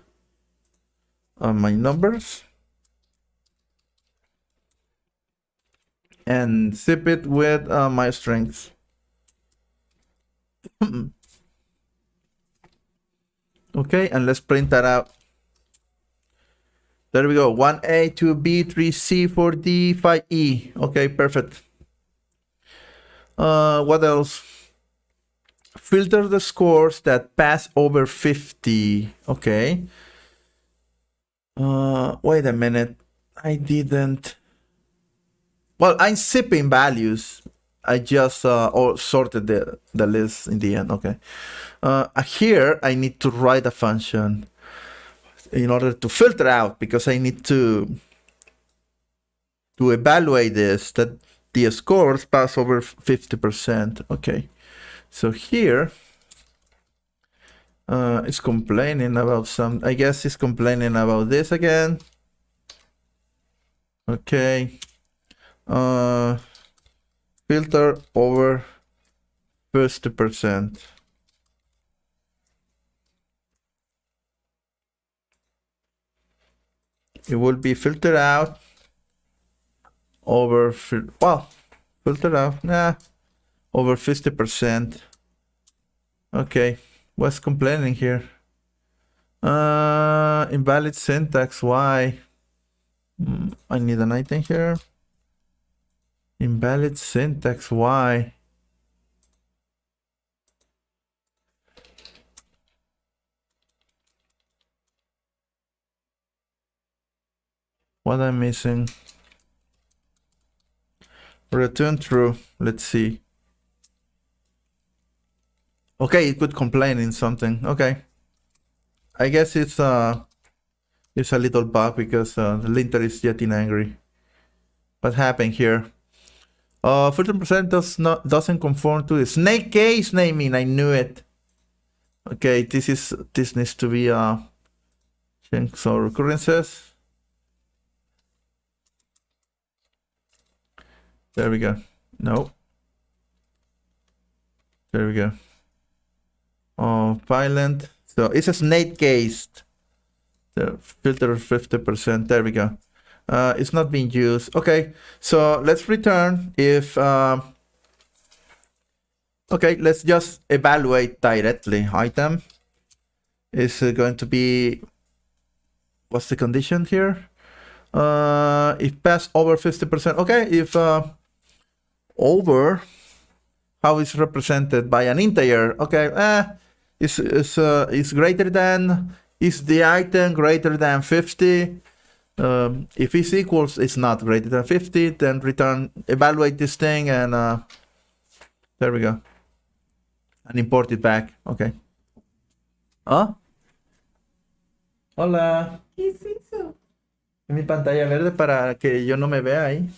S1: on my numbers and zip it with my strings. Okay, and let's print that out. There we go. 1A, 2B, 3C, 4D, 5E. Okay, perfect. What else? Filter the scores that pass over 50. Okay. Wait a minute. I didn't. Well, I'm zipping values. I just sorted the list in the end. Okay. Here I need to write a function in order to filter out, because I need to evaluate this, that the scores pass over 50%. Okay. So here it's complaining about some, I guess it's complaining about this again. Okay. Filter over 50%. It will be filtered out over, filtered out, over 50%. Okay, what's complaining here? Invalid syntax, why? I need an item here. Invalid syntax, why? What I'm missing? Return true. Let's see. Okay, it could complain in something. Okay. I guess it's a little bug because the linter is getting angry. What happened here? 15% doesn't conform to the snake case naming. I knew it. Okay, this needs to be change. So recurrences. There we go. No. There we go. Violent. So it's a snake case. The filter 50%. There we go. It's not being used. Okay, so let's return if okay, let's just evaluate directly. Item is going to be, what's the condition here? If pass over 50%. Okay, if over, how is represented by an integer? Okay, it's greater than, is the item greater than 50? If it's equals, it's not greater than 50, then return, evaluate this thing, and there we go. And import it back. Okay. ¿Ah? Hola.
S3: ¿Qué es eso?
S1: Es mi pantalla verde para que yo no me vea ahí.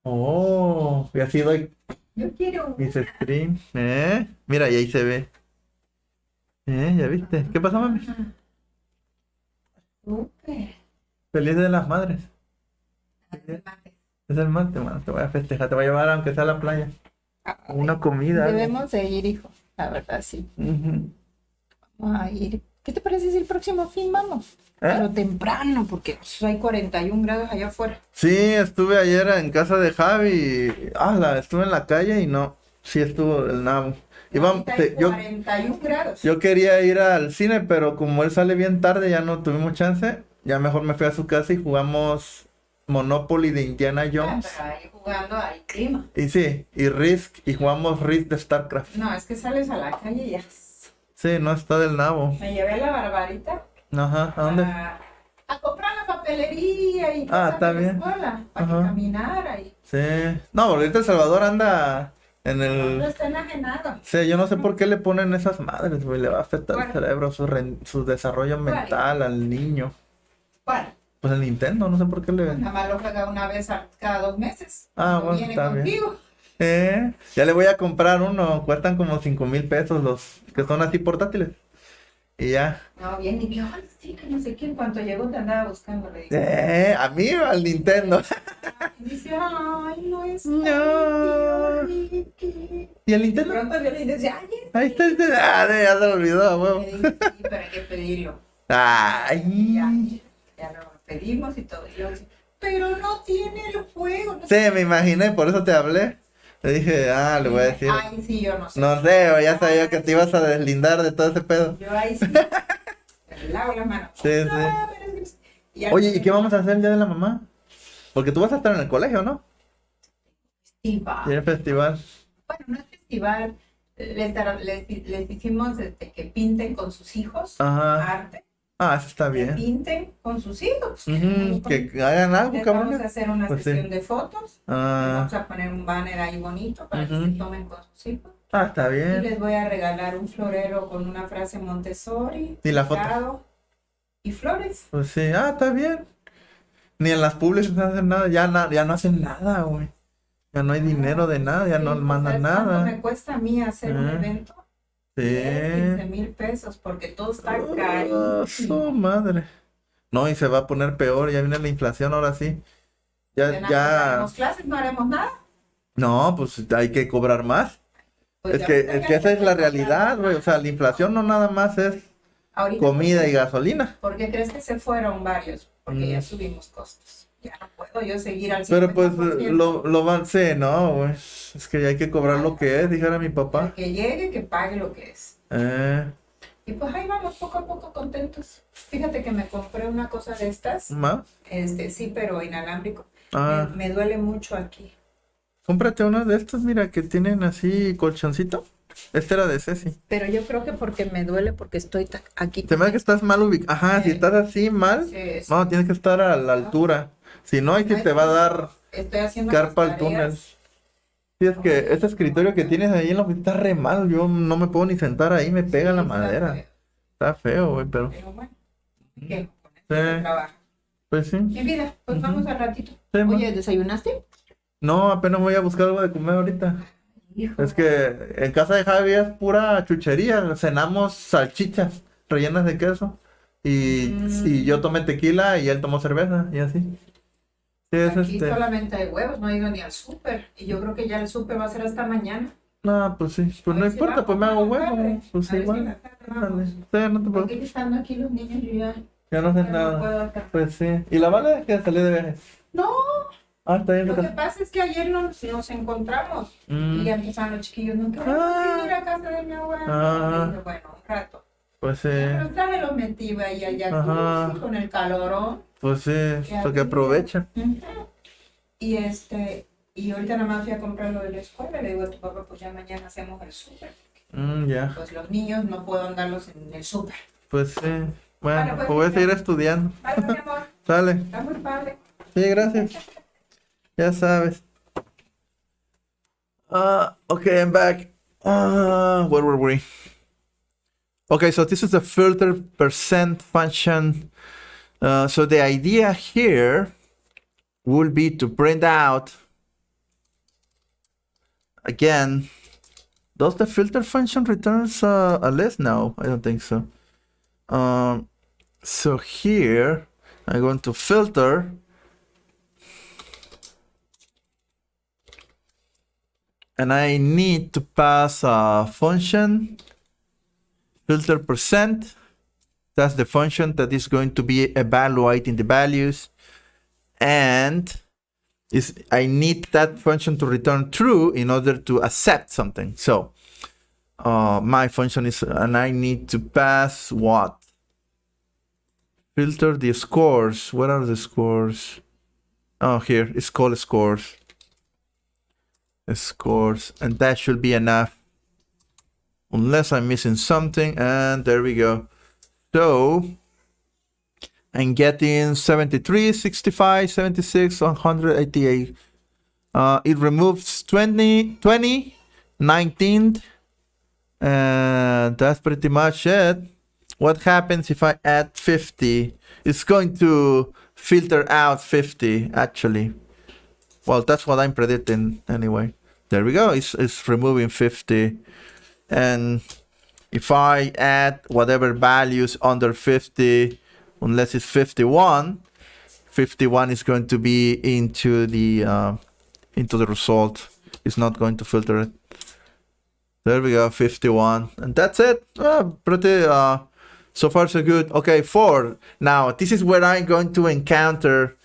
S1: Oh, y así doy
S3: Yo quiero
S1: mis streams. Mira, y ahí se ve. ¿Ya viste? ¿Qué pasó, mami?
S3: súper.
S1: Feliz de las madres.
S3: Mate.
S1: Es el martes, mano. Te voy a festejar. Te voy a llevar aunque sea a la playa. Una comida. algo.
S3: Debemos de ir, hijo. La verdad, sí.
S1: Ujú.
S3: Vamos a ir. ¿Qué te parece si el próximo fin vamos? Pero temprano, porque hay 41 grados allá afuera.
S1: Sí, estuve ayer en casa de Javi y estuve en la calle y no, sí estuvo el nabo.
S3: Ahorita hay 41 grados.
S1: Yo quería ir al cine, pero como él sale bien tarde, ya no tuvimos chance. Ya mejor me fui a su casa y jugamos Monopoly de Indiana Jones.
S3: Pero ahí jugando hay clima.
S1: Y sí, y Risk, y jugamos Risk de StarCraft.
S3: No, es que sales a la calle y ya.
S1: Sí, no está del nabo.
S3: Me llevé a la Barbarita
S1: Ajá, ¿a dónde?
S3: a comprar la papelería y cosas
S1: está
S3: de la
S1: bien.
S3: escuela, para que
S1: Ajá.
S3: caminara y
S1: Sí. No, porque ahorita El Salvador anda en
S3: no
S1: el...
S3: está enajenado.
S1: Sí, yo no sé por qué le ponen esas madres, güey. Le va a afectar el
S3: Bueno.
S1: cerebro, su desarrollo
S3: Vale.
S1: mental al niño.
S3: Bueno,
S1: Pues el Nintendo, no sé por qué le...
S3: nada más lo juega una vez cada 2 meses.
S1: Ah,
S3: Cuando
S1: bueno,
S3: viene
S1: está bien.
S3: contigo.
S1: Ya le voy a comprar uno. Cuestan como 5,000 pesos los que son así portátiles. Y ya.
S3: No, bien, y vio, ay, sí, que no sé quién, cuando llegó te andaba buscando, le dije.
S1: A mí o al Nintendo.
S3: Y dice, ay, no es.
S1: No.
S3: ¿Qué?
S1: ¿Y el
S3: De
S1: Nintendo?
S3: pronto yo le dice, ay,
S1: Ahí está. Ya se lo olvidó, a
S3: le
S1: huevo.
S3: dije, sí, pero hay que pedirlo.
S1: Ay.
S3: Ya lo pedimos y todo. Y yo dice, pero no tiene el juego. No
S1: Sí, me imaginé, por eso te hablé. Le dije, le voy a decir.
S3: Ay, sí, yo no sé.
S1: No sé, o ya sabía que te ibas a deslindar de todo ese pedo.
S3: Yo ahí sí. Me lavo las manos.
S1: Sí, sí.
S3: No, pero es que- y al
S1: Oye, ¿y qué vamos a hacer el día de la mamá? Porque tú vas a estar en el colegio, ¿no?
S3: festival.
S1: Y en el festival.
S3: Bueno, no es festival. Les hicimos que pinten con sus hijos
S1: Ajá.
S3: arte.
S1: Ah, eso está
S3: que
S1: bien.
S3: pinten con sus hijos.
S1: Ujú, que hagan algo,
S3: Les
S1: cabrón.
S3: vamos a hacer una
S1: Pues sí.
S3: sesión de fotos.
S1: Ah,
S3: Vamos a poner un banner ahí bonito para que
S1: Ujú.
S3: se tomen con sus hijos.
S1: está
S3: Y
S1: bien.
S3: les voy a regalar un florero con una frase Montessori,
S1: Y la foto.
S3: picado y flores.
S1: Pues sí, está bien. Ni en las públicas no hacen nada, ya no hacen nada, güey. Ya no hay dinero de nada, ya no
S3: Sí,
S1: mandan
S3: ¿sabes cuánto
S1: nada.
S3: me cuesta a mí hacer un
S1: Ah.
S3: evento?
S1: Sí.
S3: 15,000 pesos, porque todo está
S1: Su
S3: carísimo.
S1: madre. No, y se va a poner peor, ya viene la inflación ahora sí.
S3: De
S1: Ya,
S3: nada,
S1: ya.
S3: haremos clases, no haremos nada.
S1: No, pues hay que cobrar más.
S3: Pues
S1: Es
S3: ya
S1: que,
S3: ahorita
S1: es
S3: ya
S1: que esa
S3: se
S1: es la
S3: puede
S1: realidad,
S3: comprar
S1: güey. O sea, la inflación no nada más es
S3: ahorita,
S1: comida y gasolina.
S3: ¿por qué crees que se fueron varios? Porque ya
S1: Mm.
S3: subimos costos. Ya no puedo yo seguir al 50%.
S1: Pero pues lo van, sí, no, güey. Es que ya hay que cobrar lo que es, dijera mi
S3: El
S1: papá.
S3: que llegue, que pague lo que es.
S1: Eh,
S3: Y pues ahí vamos poco a poco contentos. Fíjate que me compré una cosa de estas.
S1: ¿ma?
S3: Sí, pero inalámbrico.
S1: Ah,
S3: Me duele mucho aquí.
S1: cómprate uno de estos, mira, que tienen así colchoncito. Este era de Ceci.
S3: Pero yo creo que porque me duele, porque estoy aquí.
S1: Se me hace que estás mal ubicado. Ajá, si
S3: Sí.
S1: estás así mal,
S3: Sí, sí.
S1: no, tienes que estar a la altura. Si no, ahí sí te va a dar
S3: Estoy haciendo
S1: carpa
S3: las
S1: al túnel.
S3: tareas.
S1: Sí, es que ese escritorio que tienes ahí en la oficina está re mal. Yo no me puedo ni sentar ahí, me pega
S3: Sí,
S1: la
S3: está
S1: madera.
S3: feo,
S1: Está feo, güey, pero
S3: pero bueno, ¿qué?
S1: Sí.
S3: Trabajo.
S1: pues sí.
S3: Mi vida, pues vamos al ratito.
S1: Sí, ma.
S3: Oye, ¿desayunaste?
S1: No, apenas voy a buscar algo de comer ahorita.
S3: Hijo.
S1: Es que en casa de Javi es pura chuchería. Cenamos salchichas rellenas de queso. Y yo tomé tequila y él tomó cerveza y así. Sí, es
S3: Aquí solamente hay huevos, no he ido ni al súper. Y yo creo que ya el súper va a ser hasta mañana.
S1: No, pues sí. Pues
S3: A
S1: no
S3: ver si
S1: importa,
S3: vamos
S1: pues me hago
S3: más
S1: huevo.
S3: tarde.
S1: Pues
S3: A ver si
S1: igual.
S3: más tarde
S1: Ándale.
S3: vamos.
S1: Sí, no te
S3: Porque
S1: preocupes.
S3: estando aquí los niños, yo ya
S1: Ya no sé
S3: no
S1: nada.
S3: puedo hacer.
S1: Pues sí. ¿Y la Vale es que salió de viaje?
S3: No,
S1: Ah, está bien.
S3: lo que pasa es que ayer nos encontramos
S1: Mm,
S3: y ya empezaron los chiquillos, no queremos ir a casa de mi abuela.
S1: Ah.
S3: Y dije, bueno, un rato.
S1: pues sí.
S3: Ya los traje, los metí ahí al
S1: Ajá.
S3: jacuzzi con el calorón.
S1: Pues sí.
S3: Ya
S1: Porque
S3: vi.
S1: aprovecha.
S3: Ujú. Y y ahorita nada más fui a comprar lo de la escuela. Le digo a tu papá, pues ya mañana hacemos el súper.
S1: Ya.
S3: Pues los niños no puedo andarlos en el súper.
S1: Pues sí. Bueno,
S3: Vale, pues,
S1: pues voy a
S3: ya.
S1: seguir estudiando.
S3: Vale, mi amor,
S1: Sale.
S3: está muy padre.
S1: Sí, gracias. Ya sabes. Okay, I'm back. Where were we? Okay, so this is the filter percent function. So the idea here will be to print out again. Does the filter function returns a list? No, I don't think so. So here I'm going to filter. And I need to pass a function filter percent. That's the function that is going to be evaluating the values. And I need that function to return true in order to accept something. So my function is, and I need to pass what? Filter the scores. What are the scores? Oh, here, it's called scores. Scores, and that should be enough. Unless I'm missing something, and there we go. So I'm getting 73, 65, 76, 188. It removes 20, 19, and that's pretty much it. What happens if I add 50? It's going to filter out 50, actually. Well, that's what I'm predicting anyway. There we go. It's removing 50. And if I add whatever values under 50, unless it's 51, 51 is going to be into the result. It's not going to filter it. There we go, 51. And that's it. Pretty, so far so good. Okay, 4. Now, this is where I'm going to encounter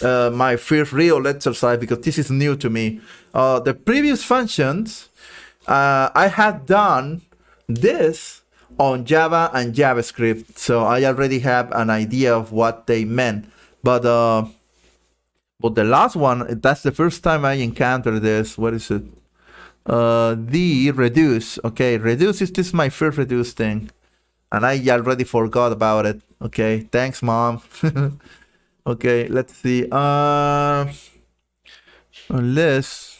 S1: my first real exercise, because this is new to me. The previous functions, I had done this on Java and JavaScript, so I already have an idea of what they meant. But the last one, that's the first time I encountered this. What is it? The reduce. Okay, reduce is this my first reduce thing. and I already forgot about it. Okay, thanks, Mom. Okay, let's see. Unless.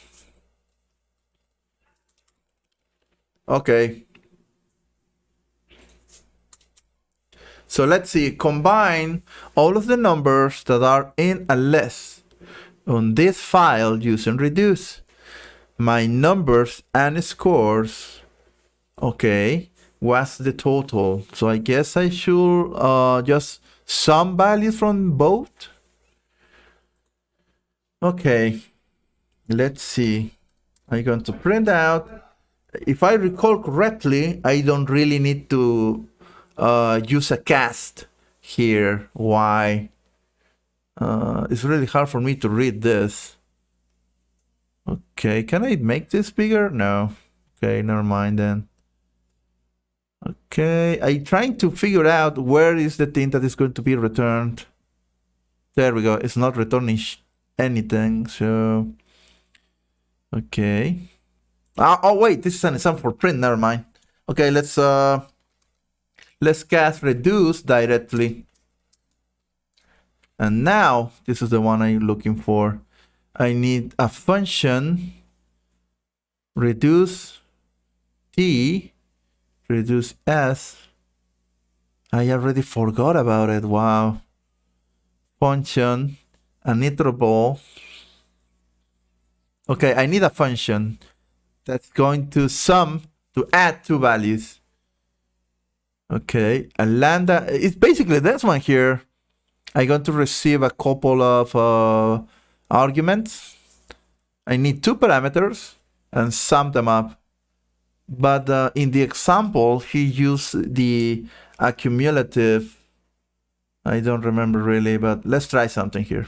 S1: Okay. So let's see, combine all of the numbers that are in a list on this file using reduce. My numbers and scores, okay, what's the total? So I guess I should just sum values from both. Okay, let's see. I'm going to print out. If I recall correctly, I don't really need to use a cast here. Why? It's really hard for me to read this. Okay, can I make this bigger? No. Okay, never mind then. Okay, I'm trying to figure out where is the thing that is going to be returned. There we go. It's not returning anything, so... Okay. Oh wait, this is an example for print, never mind. Okay, let's cast reduce directly. And now, this is the one I'm looking for. I need a function, reduce t, reduce s. I already forgot about it, wow. Function, an iterable. Okay, I need a function that's going to sum, to add two values. Okay, a lambda, it's basically this one here. I'm going to receive a couple of arguments. I need two parameters and sum them up. But in the example, he used the accumulative. I don't remember really, but let's try something here.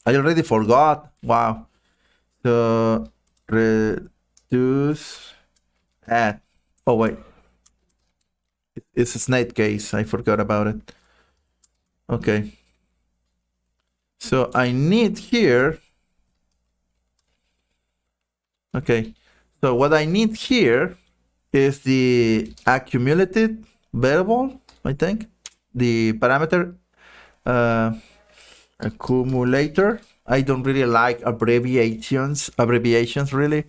S1: I already forgot. Wow. So reduce add. Oh wait. It's a snake case. I forgot about it. Okay. So I need here. Okay. So what I need here is the accumulated variable, I think. The parameter accumulator. I don't really like abbreviations really.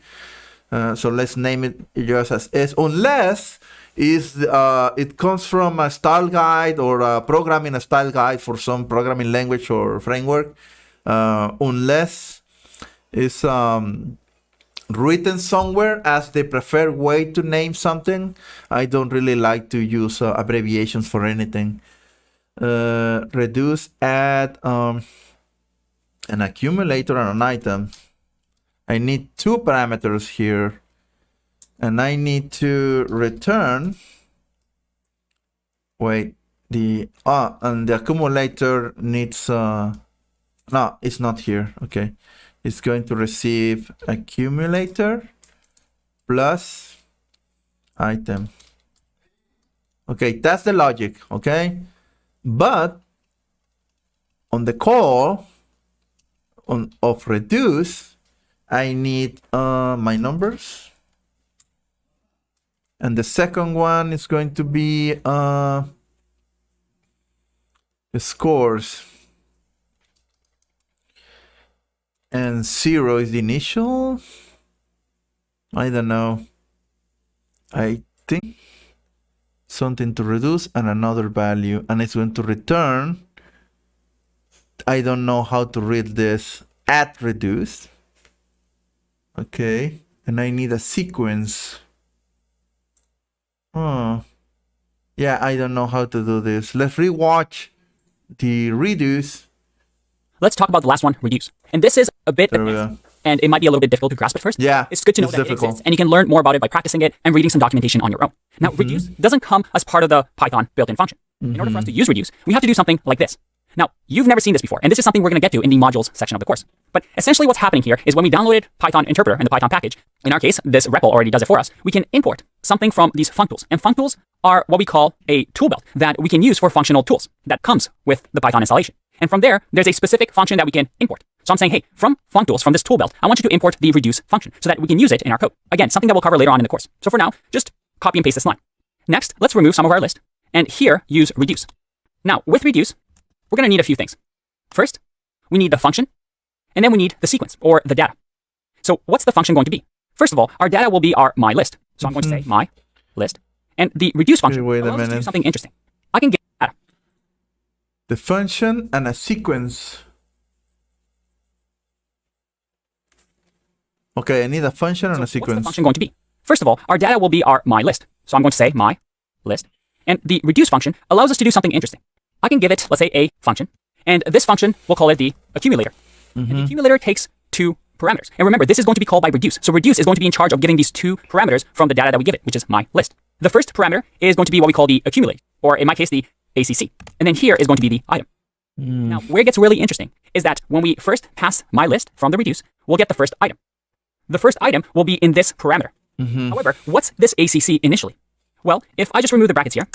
S1: So let's name it just as S, unless it comes from a style guide or a programming a style guide for some programming language or framework. Unless it's written somewhere as the preferred way to name something. I don't really like to use abbreviations for anything. Reduce, add an accumulator and an item. I need two parameters here, and I need to return. Wait, and the accumulator needs no, it's not here. Okay, it's going to receive accumulator plus item. Okay, that's the logic. Okay, but on the call of reduce, I need my numbers, and the second one is going to be the scores, and 0 is the initial. I don't know. I think something to reduce and another value, and it's going to return. I don't know how to read this. At reduce. Okay, and I need a sequence. Oh, yeah, I don't know how to do this. Let's rewatch the reduce.
S2: Let's talk about the last one, reduce. And this is a bit advanced, and it might be a little bit difficult to grasp at first.
S1: Yeah,
S2: it's good to know that it exists, and you can learn more about it by practicing it and reading some documentation on your own. Now, reduce doesn't come as part of the Python built-in function. In order for us to use reduce, we have to do something like this. Now, you've never seen this before, and this is something we're going to get to in the modules section of the course. But essentially what's happening here is when we downloaded Python interpreter in the Python package, in our case, this REPL already does it for us, we can import something from these functools. And functools are what we call a tool belt that we can use for functional tools that comes with the Python installation. And from there, there's a specific function that we can import. So I'm saying, hey, from functools, from this tool belt, I want you to import the reduce function so that we can use it in our code. Again, something that we'll cover later on in the course. So for now, just copy and paste this line. Next, let's remove some of our list, and here use reduce. Now, with reduce, we're going to need a few things. First, we need the function, and then we need the sequence, or the data. So what's the function going to be? First of all, our data will be our my list. So I'm going to say my list. And the reduce function
S1: wait a
S2: allows us to do
S1: minute.
S2: something interesting. I can get data.
S1: The function and a sequence. Okay, I need a function and a
S2: What's the
S1: sequence.
S2: function going to be? First of all, our data will be our my list. So I'm going to say my list. And the reduce function allows us to do something interesting. I can give it, let's say, a function. And this function, we'll call it the accumulator. And the accumulator takes 2 parameters. And remember, this is going to be called by reduce. So reduce is going to be in charge of giving these 2 parameters from the data that we give it, which is my list. The first parameter is going to be what we call the accumulate, or in my case, the ACC. And then here is going to be the item. Now, where it gets really interesting is that when we first pass my list from the reduce, we'll get the first item. The first item will be in this parameter. However, what's this ACC initially? Well, if I just remove the brackets here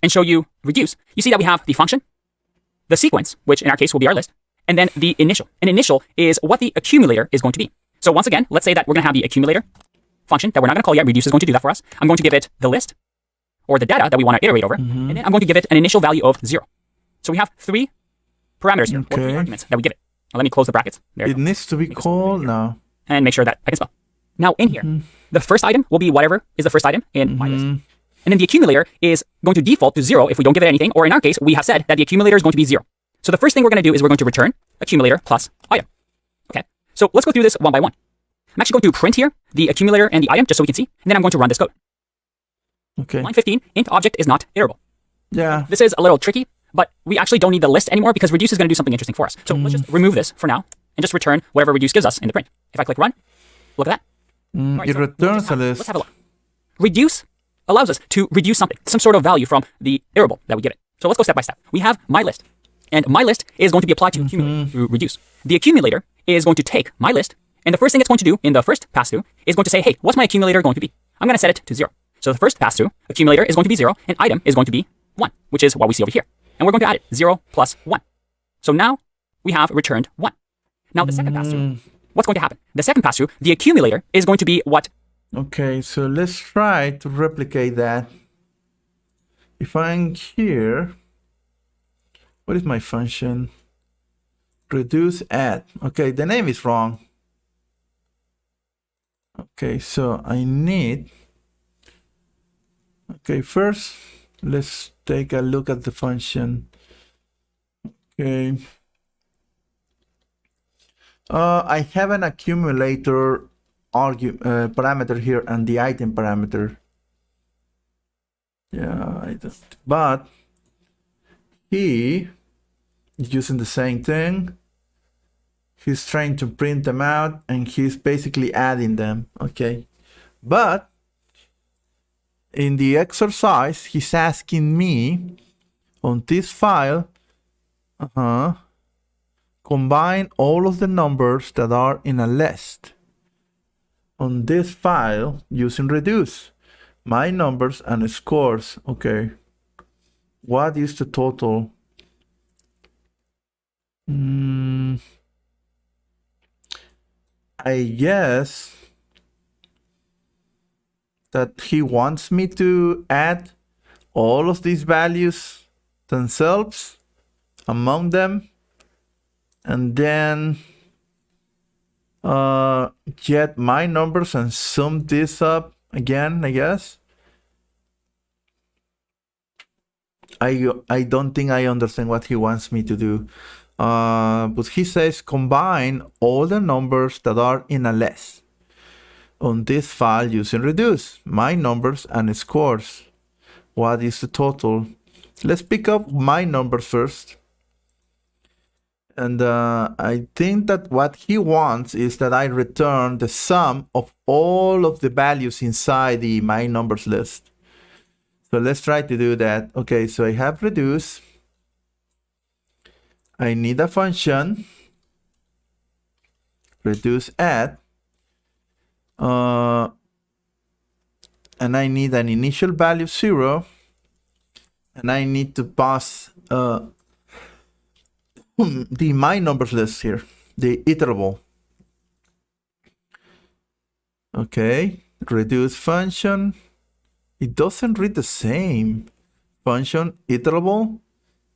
S2: and show you reduce, you see that we have the function, the sequence, which in our case will be our list, and then the initial. An initial is what the accumulator is going to be. So once again, let's say that we're going to have the accumulator function that we're not going to call yet. Reduce is going to do that for us. I'm going to give it the list, or the data that we want to iterate over, and then I'm going to give it an initial value of 0. So we have 3 parameters here, or 3
S1: Okay.
S2: arguments that we give it. Now let me close the brackets. There you
S1: It
S2: go.
S1: needs to be called now.
S2: And make sure that I can spell. Now in here, the first item will be whatever is the first item in my list. And then the accumulator is going to default to 0 if we don't give it anything, or in our case, we have said that the accumulator is going to be 0. So the first thing we're going to do is we're going to return accumulator plus item. Okay, so let's go through this one by one. I'm actually going to print here the accumulator and the item just so we can see, and then I'm going to run this code.
S1: Okay.
S2: Line 15, int object is not iterable.
S1: Yeah.
S2: This is a little tricky, but we actually don't need the list anymore because reduce is going to do something interesting for us. So let's just remove this for now and just return whatever reduce gives us in the print. If I click run, look at that. All right,
S1: It
S2: so we'll
S1: returns
S2: just
S1: a
S2: have-
S1: list.
S2: Let's have a look. Reduce allows us to reduce something, some sort of value from the iterable that we give it. So let's go step by step. We have my list, and my list is going to be applied to accumulator through reduce. The accumulator is going to take my list, and the first thing it's going to do in the first pass through is going to say, hey, what's my accumulator going to be? I'm going to set it to 0. So the first pass through, accumulator is going to be 0, and item is going to be 1, which is what we see over here. And we're going to add it, 0 plus 1. So now we have returned 1. Now the second pass through, what's going to happen? The second pass through, the accumulator is going to be what?
S1: Okay, so let's try to replicate that. If I'm here, what is my function? Reduce add. Okay, the name is wrong. Okay, so I need. Okay, first let's take a look at the function. Okay. I have an accumulator parameter here and the item parameter. Yeah, but he is using the same thing. He's trying to print them out and he's basically adding them. Okay, but in the exercise, he's asking me on this file, combine all of the numbers that are in a list on this file using reduce my numbers and scores. Okay, what is the total? I guess that he wants me to add all of these values themselves among them, and then get my numbers and sum this up again, I guess. I don't think I understand what he wants me to do. But he says combine all the numbers that are in a list on this file using reduce my numbers and scores. What is the total? Let's pick up my numbers first. And I think that what he wants is that I return the sum of all of the values inside the my numbers list. So let's try to do that. Okay, so I have reduce. I need a function, reduce add, and I need an initial value 0, and I need to pass the my numbers list here, the iterable. Okay, reduce function, It doesn't read the same. Function iterable,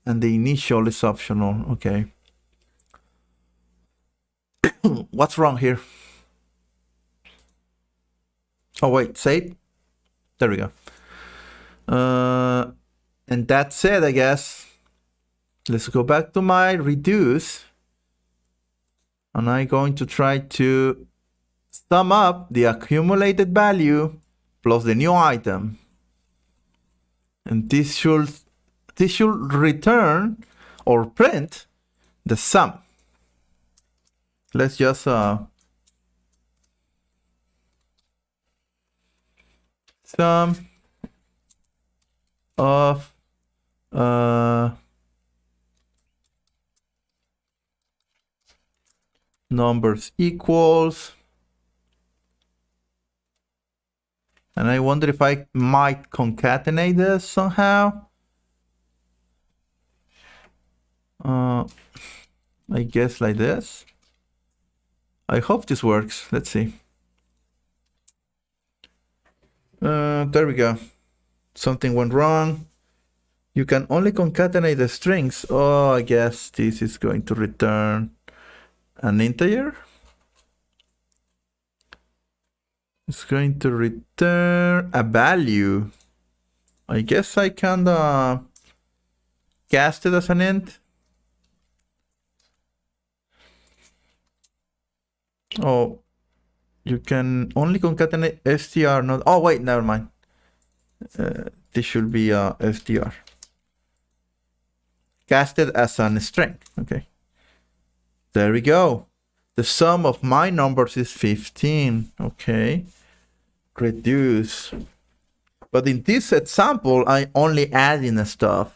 S1: and the initial is optional. Okay. What's wrong here? Oh wait, save. There we go. And that's it, I guess. Let's go back to my reduce. And I'm going to try to sum up the accumulated value plus the new item. And this should return or print the sum. Let's just sum of numbers equals, and I wonder if I might concatenate this somehow. I guess like this. I hope this works. Let's see. There we go. Something went wrong. You can only concatenate the strings. Oh, I guess this is going to return an integer. It's going to return a value. I guess I can cast it as an int. Oh, you can only concatenate str, not. Oh, wait, never mind. This should be str. Cast it as a string. Okay. There we go. The sum of my numbers is 15. Okay. Reduce. But in this example, I only add in stuff.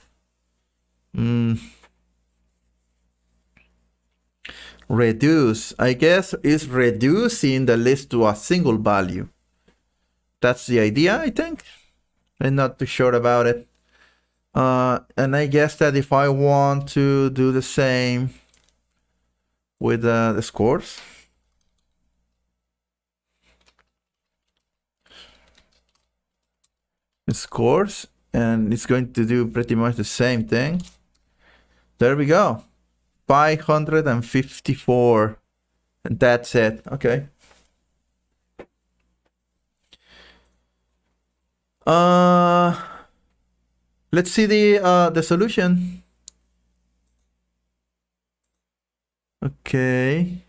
S1: Reduce. I guess is reducing the list to a single value. That's the idea, I think. I'm not too sure about it. And I guess that if I want to do the same with the scores, and it's going to do pretty much the same thing. There we go. 554, and that's it. Okay. Let's see the solution. Okay.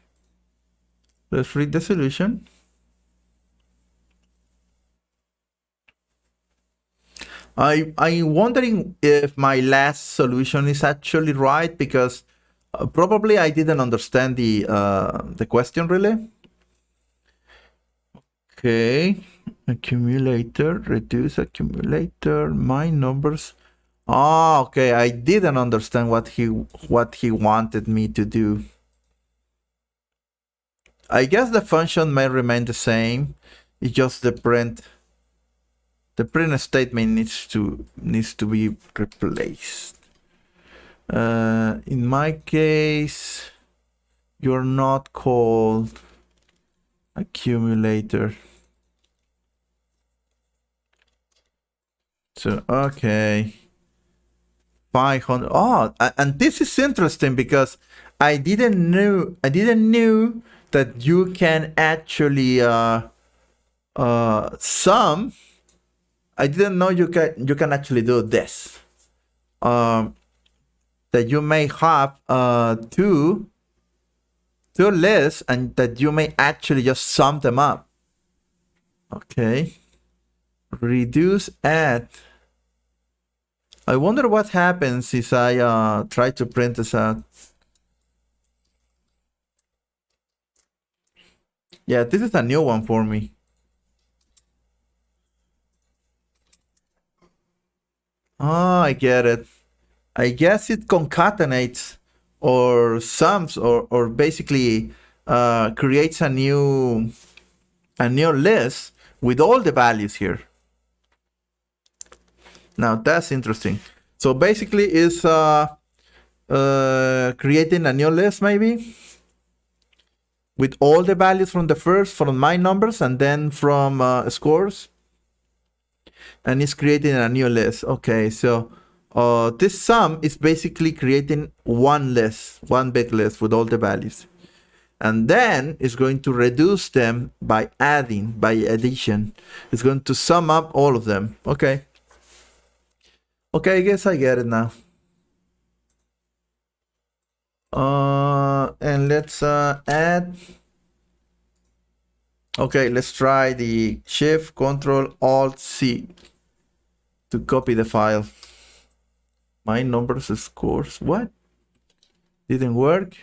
S1: Let's read the solution. I'm wondering if my last solution is actually right, because probably I didn't understand the question really. Okay. Accumulator, reduce accumulator, my numbers. Oh, okay. I didn't understand what he wanted me to do. I guess the function may remain the same. It's just the print statement needs to be replaced. In my case, you're not called accumulator. So, okay. 500. Oh, and this is interesting because I didn't know that you can actually sum. I didn't know you can actually do this. That you may have two lists and that you may actually just sum them up. Okay. Reduce add. I wonder what happens if I try to print this out. Yeah, this is a new one for me. Oh, I get it. I guess it concatenates or sums or basically creates a new list with all the values here. Now that's interesting. So basically it's creating a new list maybe with all the values from my numbers and then from scores. and it's creating a new list. Okay, so this sum is basically creating one list, one big list with all the values. And then it's going to reduce them by adding, by addition. It's going to sum up all of them. Okay. Okay, I guess I get it now. And let's add. Okay, let's try the Shift Control Alt C to copy the file. My numbers scores. What? Didn't work.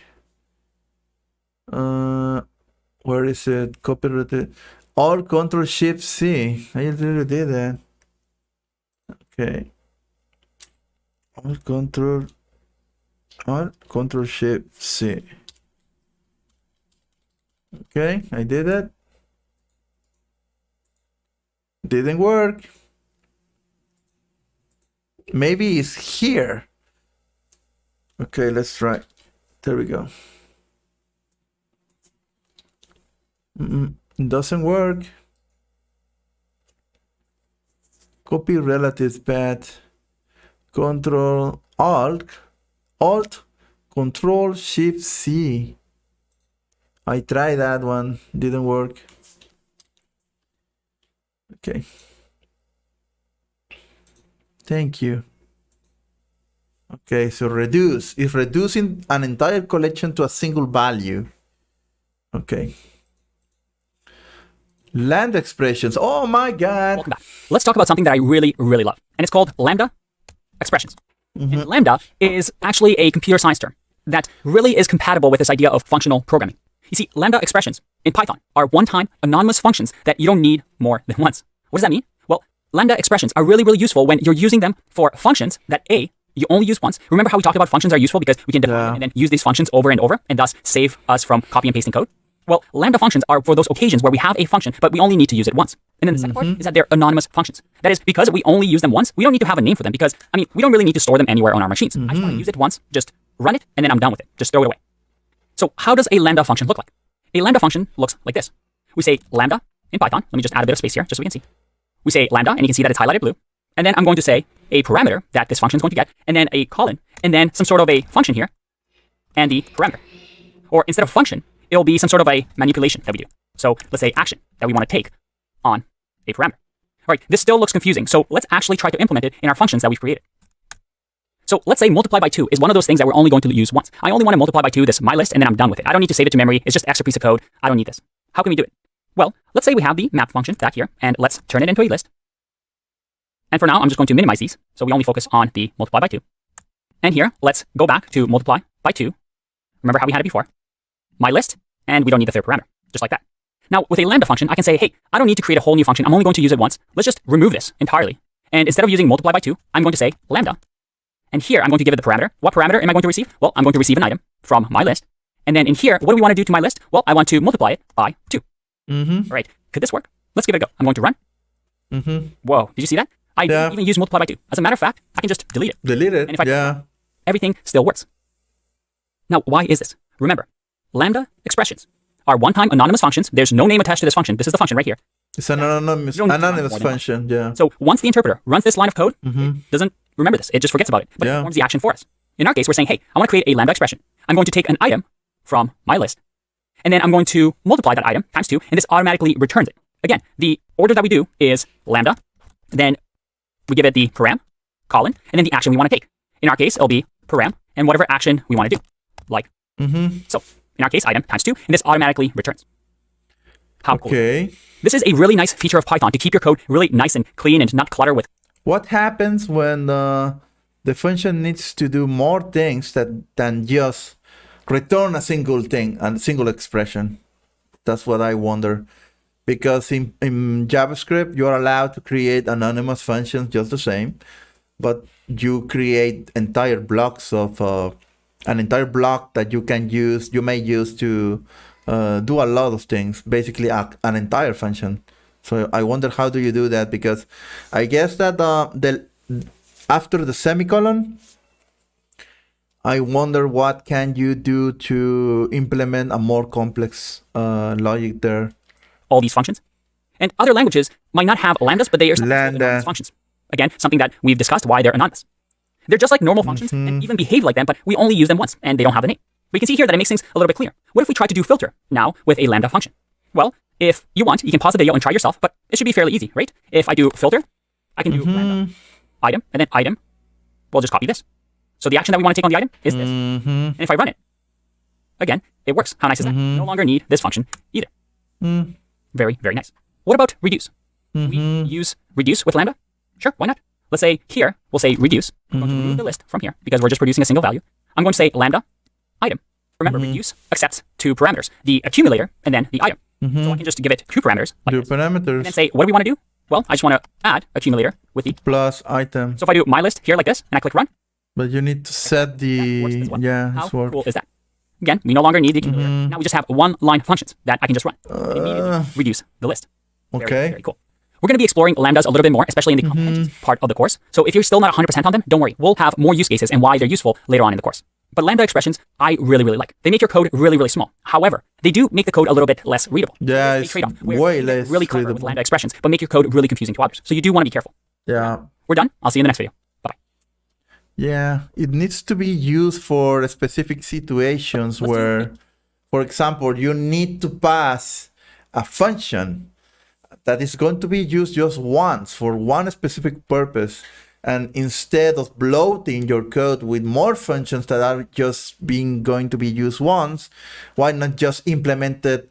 S1: Where is it? Copy it. Alt Control Shift C. I really did that. Okay. Alt Control Shift C. Okay, I did it. Didn't work. Maybe it's here. Okay, let's try. There we go. It doesn't work. Copy relatives path. Control Alt Control Shift C. I tried that one, didn't work. Okay. Thank you. Okay, so reduce is reducing an entire collection to a single value. Okay. Lambda expressions. Oh my God.
S2: Welcome back. Let's talk about something that I really, really love. And it's called lambda expressions. And lambda is actually a computer science term that really is compatible with this idea of functional programming. You see, lambda expressions in Python are one-time anonymous functions that you don't need more than once. What does that mean? Well, lambda expressions are really, really useful when you're using them for functions that A, you only use once. Remember how we talked about functions are useful because we can define them and then use these functions over and over and thus save us from copy and pasting code? Well, lambda functions are for those occasions where we have a function, but we only need to use it once. And then the second part is that they're anonymous functions. That is, because we only use them once, we don't need to have a name for them because, I mean, we don't really need to store them anywhere on our machines. I just want to use it once, just run it, and then I'm done with it. Just throw it away. So how does a lambda function look like? A lambda function looks like this. We say lambda in Python. Let me just add a bit of space here just so we can see. We say lambda, and you can see that it's highlighted blue. And then I'm going to say a parameter that this function is going to get, and then a colon, and then some sort of a function here, and the parameter. Or instead of function, it'll be some sort of a manipulation that we do. So let's say action that we want to take on a parameter. All right, this still looks confusing, so let's actually try to implement it in our functions that we've created. So let's say multiply by 2 is one of those things that we're only going to use once. I only want to multiply by 2 this my list, and then I'm done with it. I don't need to save it to memory. It's just extra piece of code. I don't need this. How can we do it? Well, let's say we have the map function back here, and let's turn it into a list. And for now, I'm just going to minimize these, so we only focus on the multiply by 2. And here, let's go back to multiply by 2. Remember how we had it before? My list, and we don't need the third parameter, just like that. Now, with a lambda function, I can say, hey, I don't need to create a whole new function. I'm only going to use it once. Let's just remove this entirely. And instead of using multiply by 2, I'm going to say lambda. And here, I'm going to give it the parameter. What parameter am I going to receive? Well, I'm going to receive an item from my list. And then in here, what do we want to do to my list? Well, I want to multiply it by 2. All right, could this work? Let's give it a go. I'm going to run. Whoa, did you see that? I didn't even use multiply by 2. As a matter of fact, I can just delete it.
S1: Delete it,
S2: and if I everything still works. Now, why is this? Remember, lambda expressions are one-time anonymous functions. There's no name attached to this function. This is the function right here.
S1: It's an anonymous function, yeah.
S2: So once the interpreter runs this line of code, it doesn't remember this. It just forgets about it, but it performs the action for us. In our case, we're saying, hey, I want to create a lambda expression. I'm going to take an item from my list, and then I'm going to multiply that item times 2, and this automatically returns it. Again, the order that we do is lambda, then we give it the param, colon, and then the action we want to take. In our case, it'll be param, and whatever action we want to do. Like, so in our case, item times 2, and this automatically returns. How cool.
S1: Okay.
S2: This is a really nice feature of Python to keep your code really nice and clean and not clutter with.
S1: What happens when the function needs to do more things than just return a single thing, a single expression? That's what I wonder. Because in JavaScript, you're allowed to create anonymous functions just the same, but you create entire blocks of an entire block that you may use to do a lot of things, basically an entire function. So I wonder, how do you do that? Because I guess that after the semicolon, I wonder what can you do to implement a more complex logic there.
S2: All these functions. And other languages might not have lambdas, but they are anonymous functions. Again, something that we've discussed why they're anonymous. They're just like normal functions and even behave like them, but we only use them once and they don't have a name. But you can see here that it makes things a little bit clearer. What if we try to do filter now with a lambda function? Well, if you want, you can pause the video and try yourself, but it should be fairly easy, right? If I do filter, I can do lambda item, and then item, we'll just copy this. So the action that we want to take on the item is this. And if I run it, again, it works. How nice is that? No longer need this function either. Very, very nice. What about reduce? We use reduce with lambda? Sure, why not? Let's say here, we'll say reduce. I'm going to remove the list from here because we're just producing a single value. I'm going to say lambda item. Remember, reduce accepts two parameters, the accumulator and then the item. So I can just give it two parameters. Like
S1: Two
S2: this,
S1: parameters.
S2: and then say, what do we want to do? Well, I just want to add accumulator with the
S1: Plus item.
S2: So if I do my list here like this and I click run,
S1: But you need to set the...
S2: works as well.
S1: Yeah,
S2: how
S1: it's work.
S2: cool is that? Again, we no longer need the accumulator. Now we just have one line functions that I can just run. And immediately reduce the list. Very,
S1: Okay.
S2: very cool. We're going to be exploring lambdas a little bit more, especially in the comprehensions part of the course. So if you're still not 100% on them, don't worry. We'll have more use cases and why they're useful later on in the course. But lambda expressions, I really, really like. They make your code really, really small. However, they do make the code a little bit less readable.
S1: Yeah,
S2: There's a
S1: it's
S2: trade-off where
S1: way
S2: you get
S1: less
S2: really clever with
S1: readable.
S2: lambda expressions, but make your code really confusing to others. So you do want to be careful.
S1: Yeah.
S2: We're done. I'll see you in the next video. Bye-bye.
S1: Yeah, it needs to be used for specific situations
S2: Let's do
S1: where,
S2: it.
S1: for example, you need to pass a function that is going to be used just once for one specific purpose. And instead of bloating your code with more functions that are just going to be used once, why not just implemented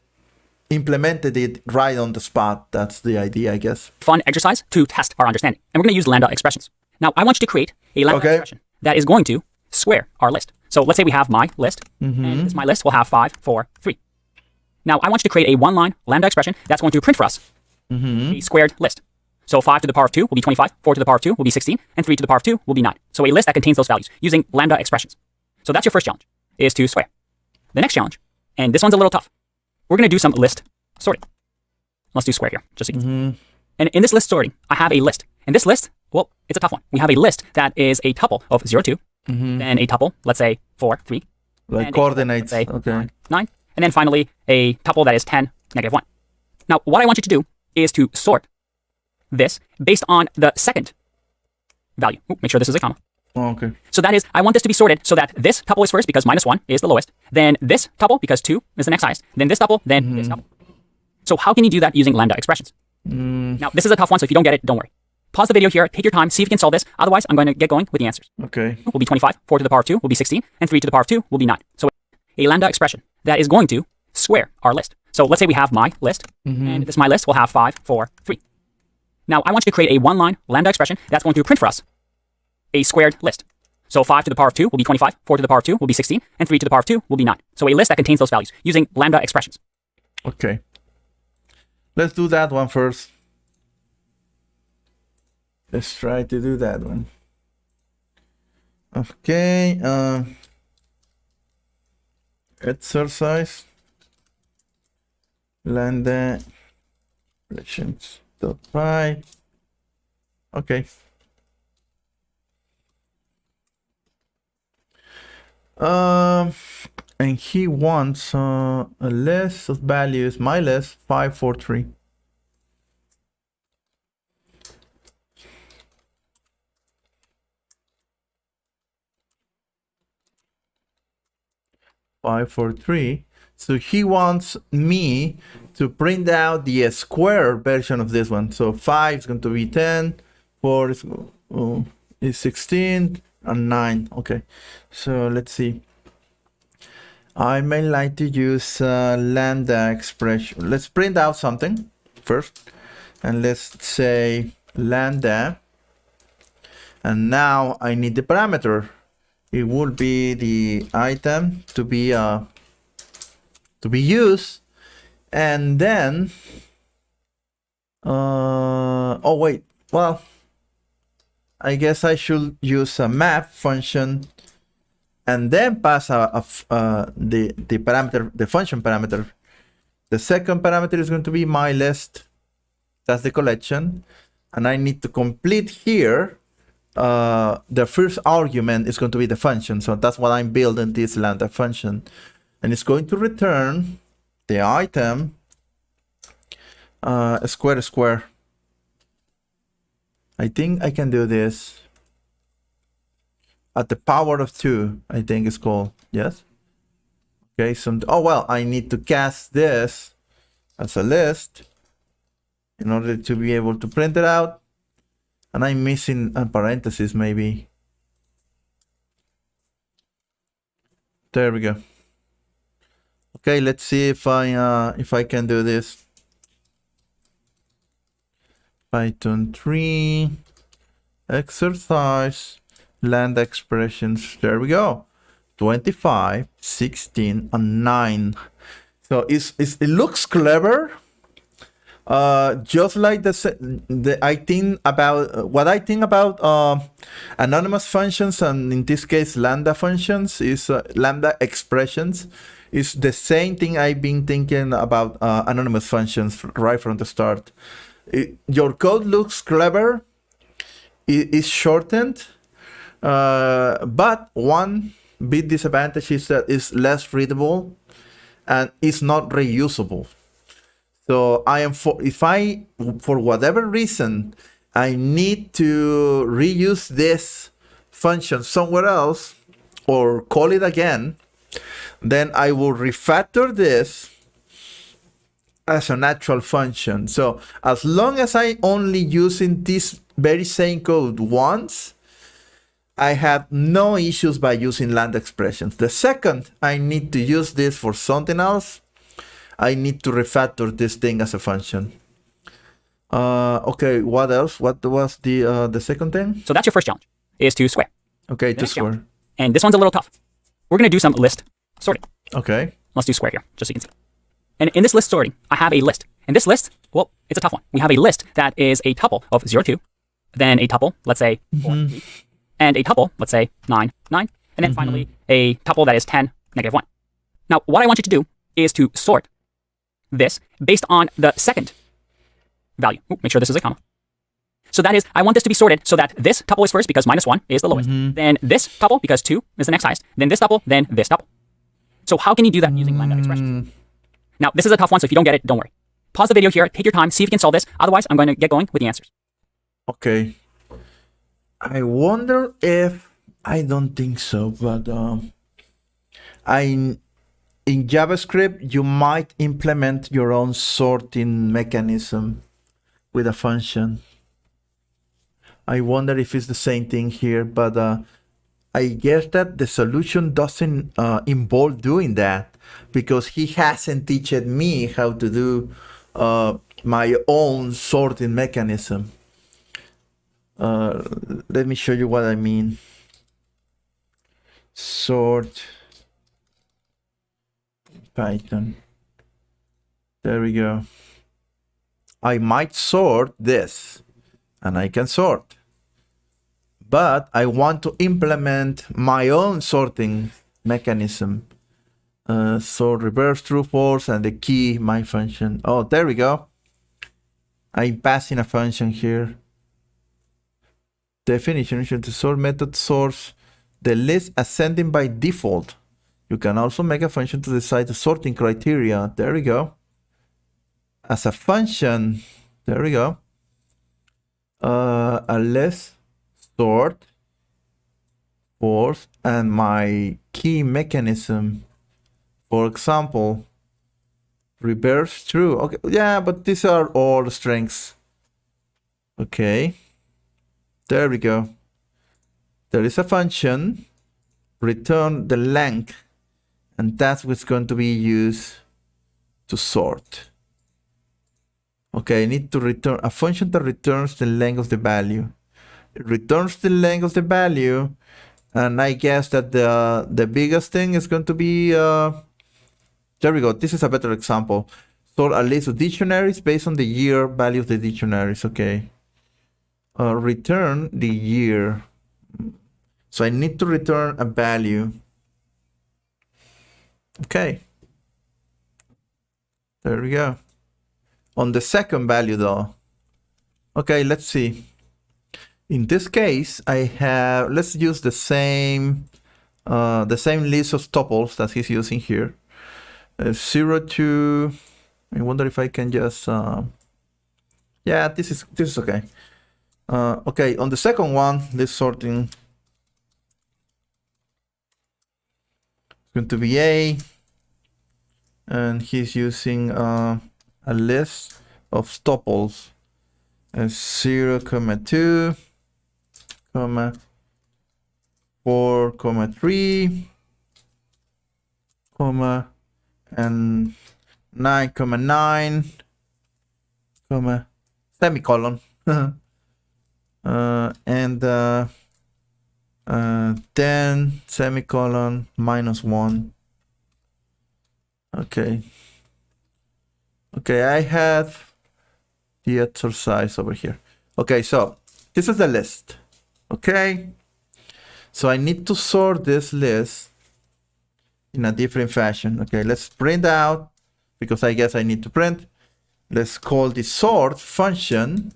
S1: it right on the spot? That's the idea, I guess.
S2: Fun exercise to test our understanding. And we're going to use lambda expressions. Now, I want you to create a lambda expression that is going to square our list. So let's say we have my list, and this my list will have 5, 4, 3. Now, I want you to create a one-line lambda expression that's going to print for us a squared list. So 5 to the power of 2 will be 25, 4 to the power of 2 will be 16, and 3 to the power of 2 will be 9. So a list that contains those values using lambda expressions. So that's your first challenge, is to square. The next challenge, and this one's a little tough, we're going to do some list sorting. Let's do square here, just so you can see. And in this list sorting, I have a list. And this list, well, it's a tough one. We have a list that is a tuple of 0, 2, then a tuple, let's say 4, 3.
S1: Like
S2: and
S1: coordinates.
S2: a tuple, let's say,
S1: Okay.
S2: 9. And then finally, a tuple that is 10, negative 1. Now, what I want you to do is to sort this based on the second value. Ooh, make sure this is a comma.
S1: Okay.
S2: So that is, I want this to be sorted so that this tuple is first because -1 is the lowest. Then this tuple because 2 is the next highest. Then this tuple, then this tuple. So how can you do that using lambda expressions? Now, this is a tough one, so if you don't get it, don't worry. Pause the video here, take your time, see if you can solve this. Otherwise, I'm going to get going with the answers.
S1: Okay.
S2: Will be 25, 4 to the power of 2 will be 16, and 3 to the power of 2 will be 9. So a lambda expression that is going to square our list. So let's say we have my list, and this my list will have 5, 4, 3. Now, I want you to create a one-line lambda expression that's going to print for us a squared list. So 5 to the power of 2 will be 25, 4 to the power of 2 will be 16, and 3 to the power of 2 will be 9. So a list that contains those values using lambda expressions.
S1: Okay. Let's do that one first. Let's try to do that one. Okay. Exercise. Lambda relations dot py. Okay. And he wants a list of values. My list 5, 4, 3. Five, 4, 3. So he wants me to print out the square version of this one. So 5 is going to be 10, 4 is 16, and 9. Okay. So let's see. I may like to use lambda expression. Let's print out something first. And let's say lambda. And now I need the parameter. It will be the item to be used. And then oh wait, well, I guess I should use a map function and then pass the parameter, the function parameter. The second parameter is going to be my list. That's the collection. And I need to complete here. The first argument is going to be the function. So that's what I'm building this lambda function. And it's going to return the item square. I think I can do this at the power of 2, I think it's called. Yes. Okay, oh well, I need to cast this as a list in order to be able to print it out. And I'm missing a parenthesis maybe. There we go. Okay, let's see if I can do this. Python 3 exercise lambda expressions. There we go. 25, 16, and 9. So it looks clever. Just like I think about what I think about anonymous functions, and in this case lambda functions is lambda expressions, is the same thing I've been thinking about anonymous functions right from the start. Your code looks clever. It is shortened, but one big disadvantage is that it's less readable and it's not reusable. So if I, for whatever reason, I need to reuse this function somewhere else or call it again, then I will refactor this as an actual function. So as long as I only using this very same code once, I have no issues by using lambda expressions. The second I need to use this for something else, I need to refactor this thing as a function. Okay, what else? What was the second thing?
S2: So that's your first challenge, is to square.
S1: Okay, to square.
S2: And this one's a little tough. We're going to do some list sorting.
S1: Okay.
S2: Let's do square here, just so you can see. And in this list sorting, I have a list. And this list, well, it's a tough one. We have a list that is a tuple of 0, 2, then a tuple, let's say 4, 3, and a tuple, let's say 9, 9, and then finally a tuple that is 10, -1. Now, what I want you to do is to sort this based on the second value. Ooh, make sure this is a comma. So that is, I want this to be sorted so that this tuple is first because -1 is the lowest. Then this tuple because 2 is the next highest. Then this tuple, then this tuple. So how can you do that using lambda expressions? Now, this is a tough one, so if you don't get it, don't worry. Pause the video here, take your time, see if you can solve this. Otherwise, I'm going to get going with the answers.
S1: Okay. I wonder if, I don't think so, but in JavaScript, you might implement your own sorting mechanism with a function. I wonder if it's the same thing here, but I guess that the solution doesn't involve doing that because he hasn't taught me how to do my own sorting mechanism. Let me show you what I mean. Sort Python. There we go. I might sort this, and I can sort. But I want to implement my own sorting mechanism. So reverse true false and the key my function. Oh, there we go. I'm passing a function here. Definition to sort method source the list ascending by default. You can also make a function to decide the sorting criteria. There we go. As a function, there we go. A list sort false and my key mechanism. For example, reverse true. Okay, yeah, but these are all strings. Okay. There we go. There is a function, return the length, and that's what's going to be used to sort. Okay, I need to return a function that returns the length of the value. It returns the length of the value, and I guess that the biggest thing is going to be, there we go. This is a better example. Sort a list of dictionaries based on the year value of the dictionaries. Okay. Return the year. So I need to return a value. Okay. There we go. On the second value though. Okay, let's see. In this case, I have, let's use the same list of tuples that he's using here. 0 to, I wonder if I can just, yeah, this is okay. Okay, on the second one, this sorting is going to be A, and he's using a list of tuples as 0, 2, 4, 3, and 9, 9, semicolon. And 10 semicolon -1. Okay, I have the exercise over here. Okay, so this is the list. Okay, so I need to sort this list in a different fashion. Okay, let's print out, because I guess I need to print. Let's call the sort function.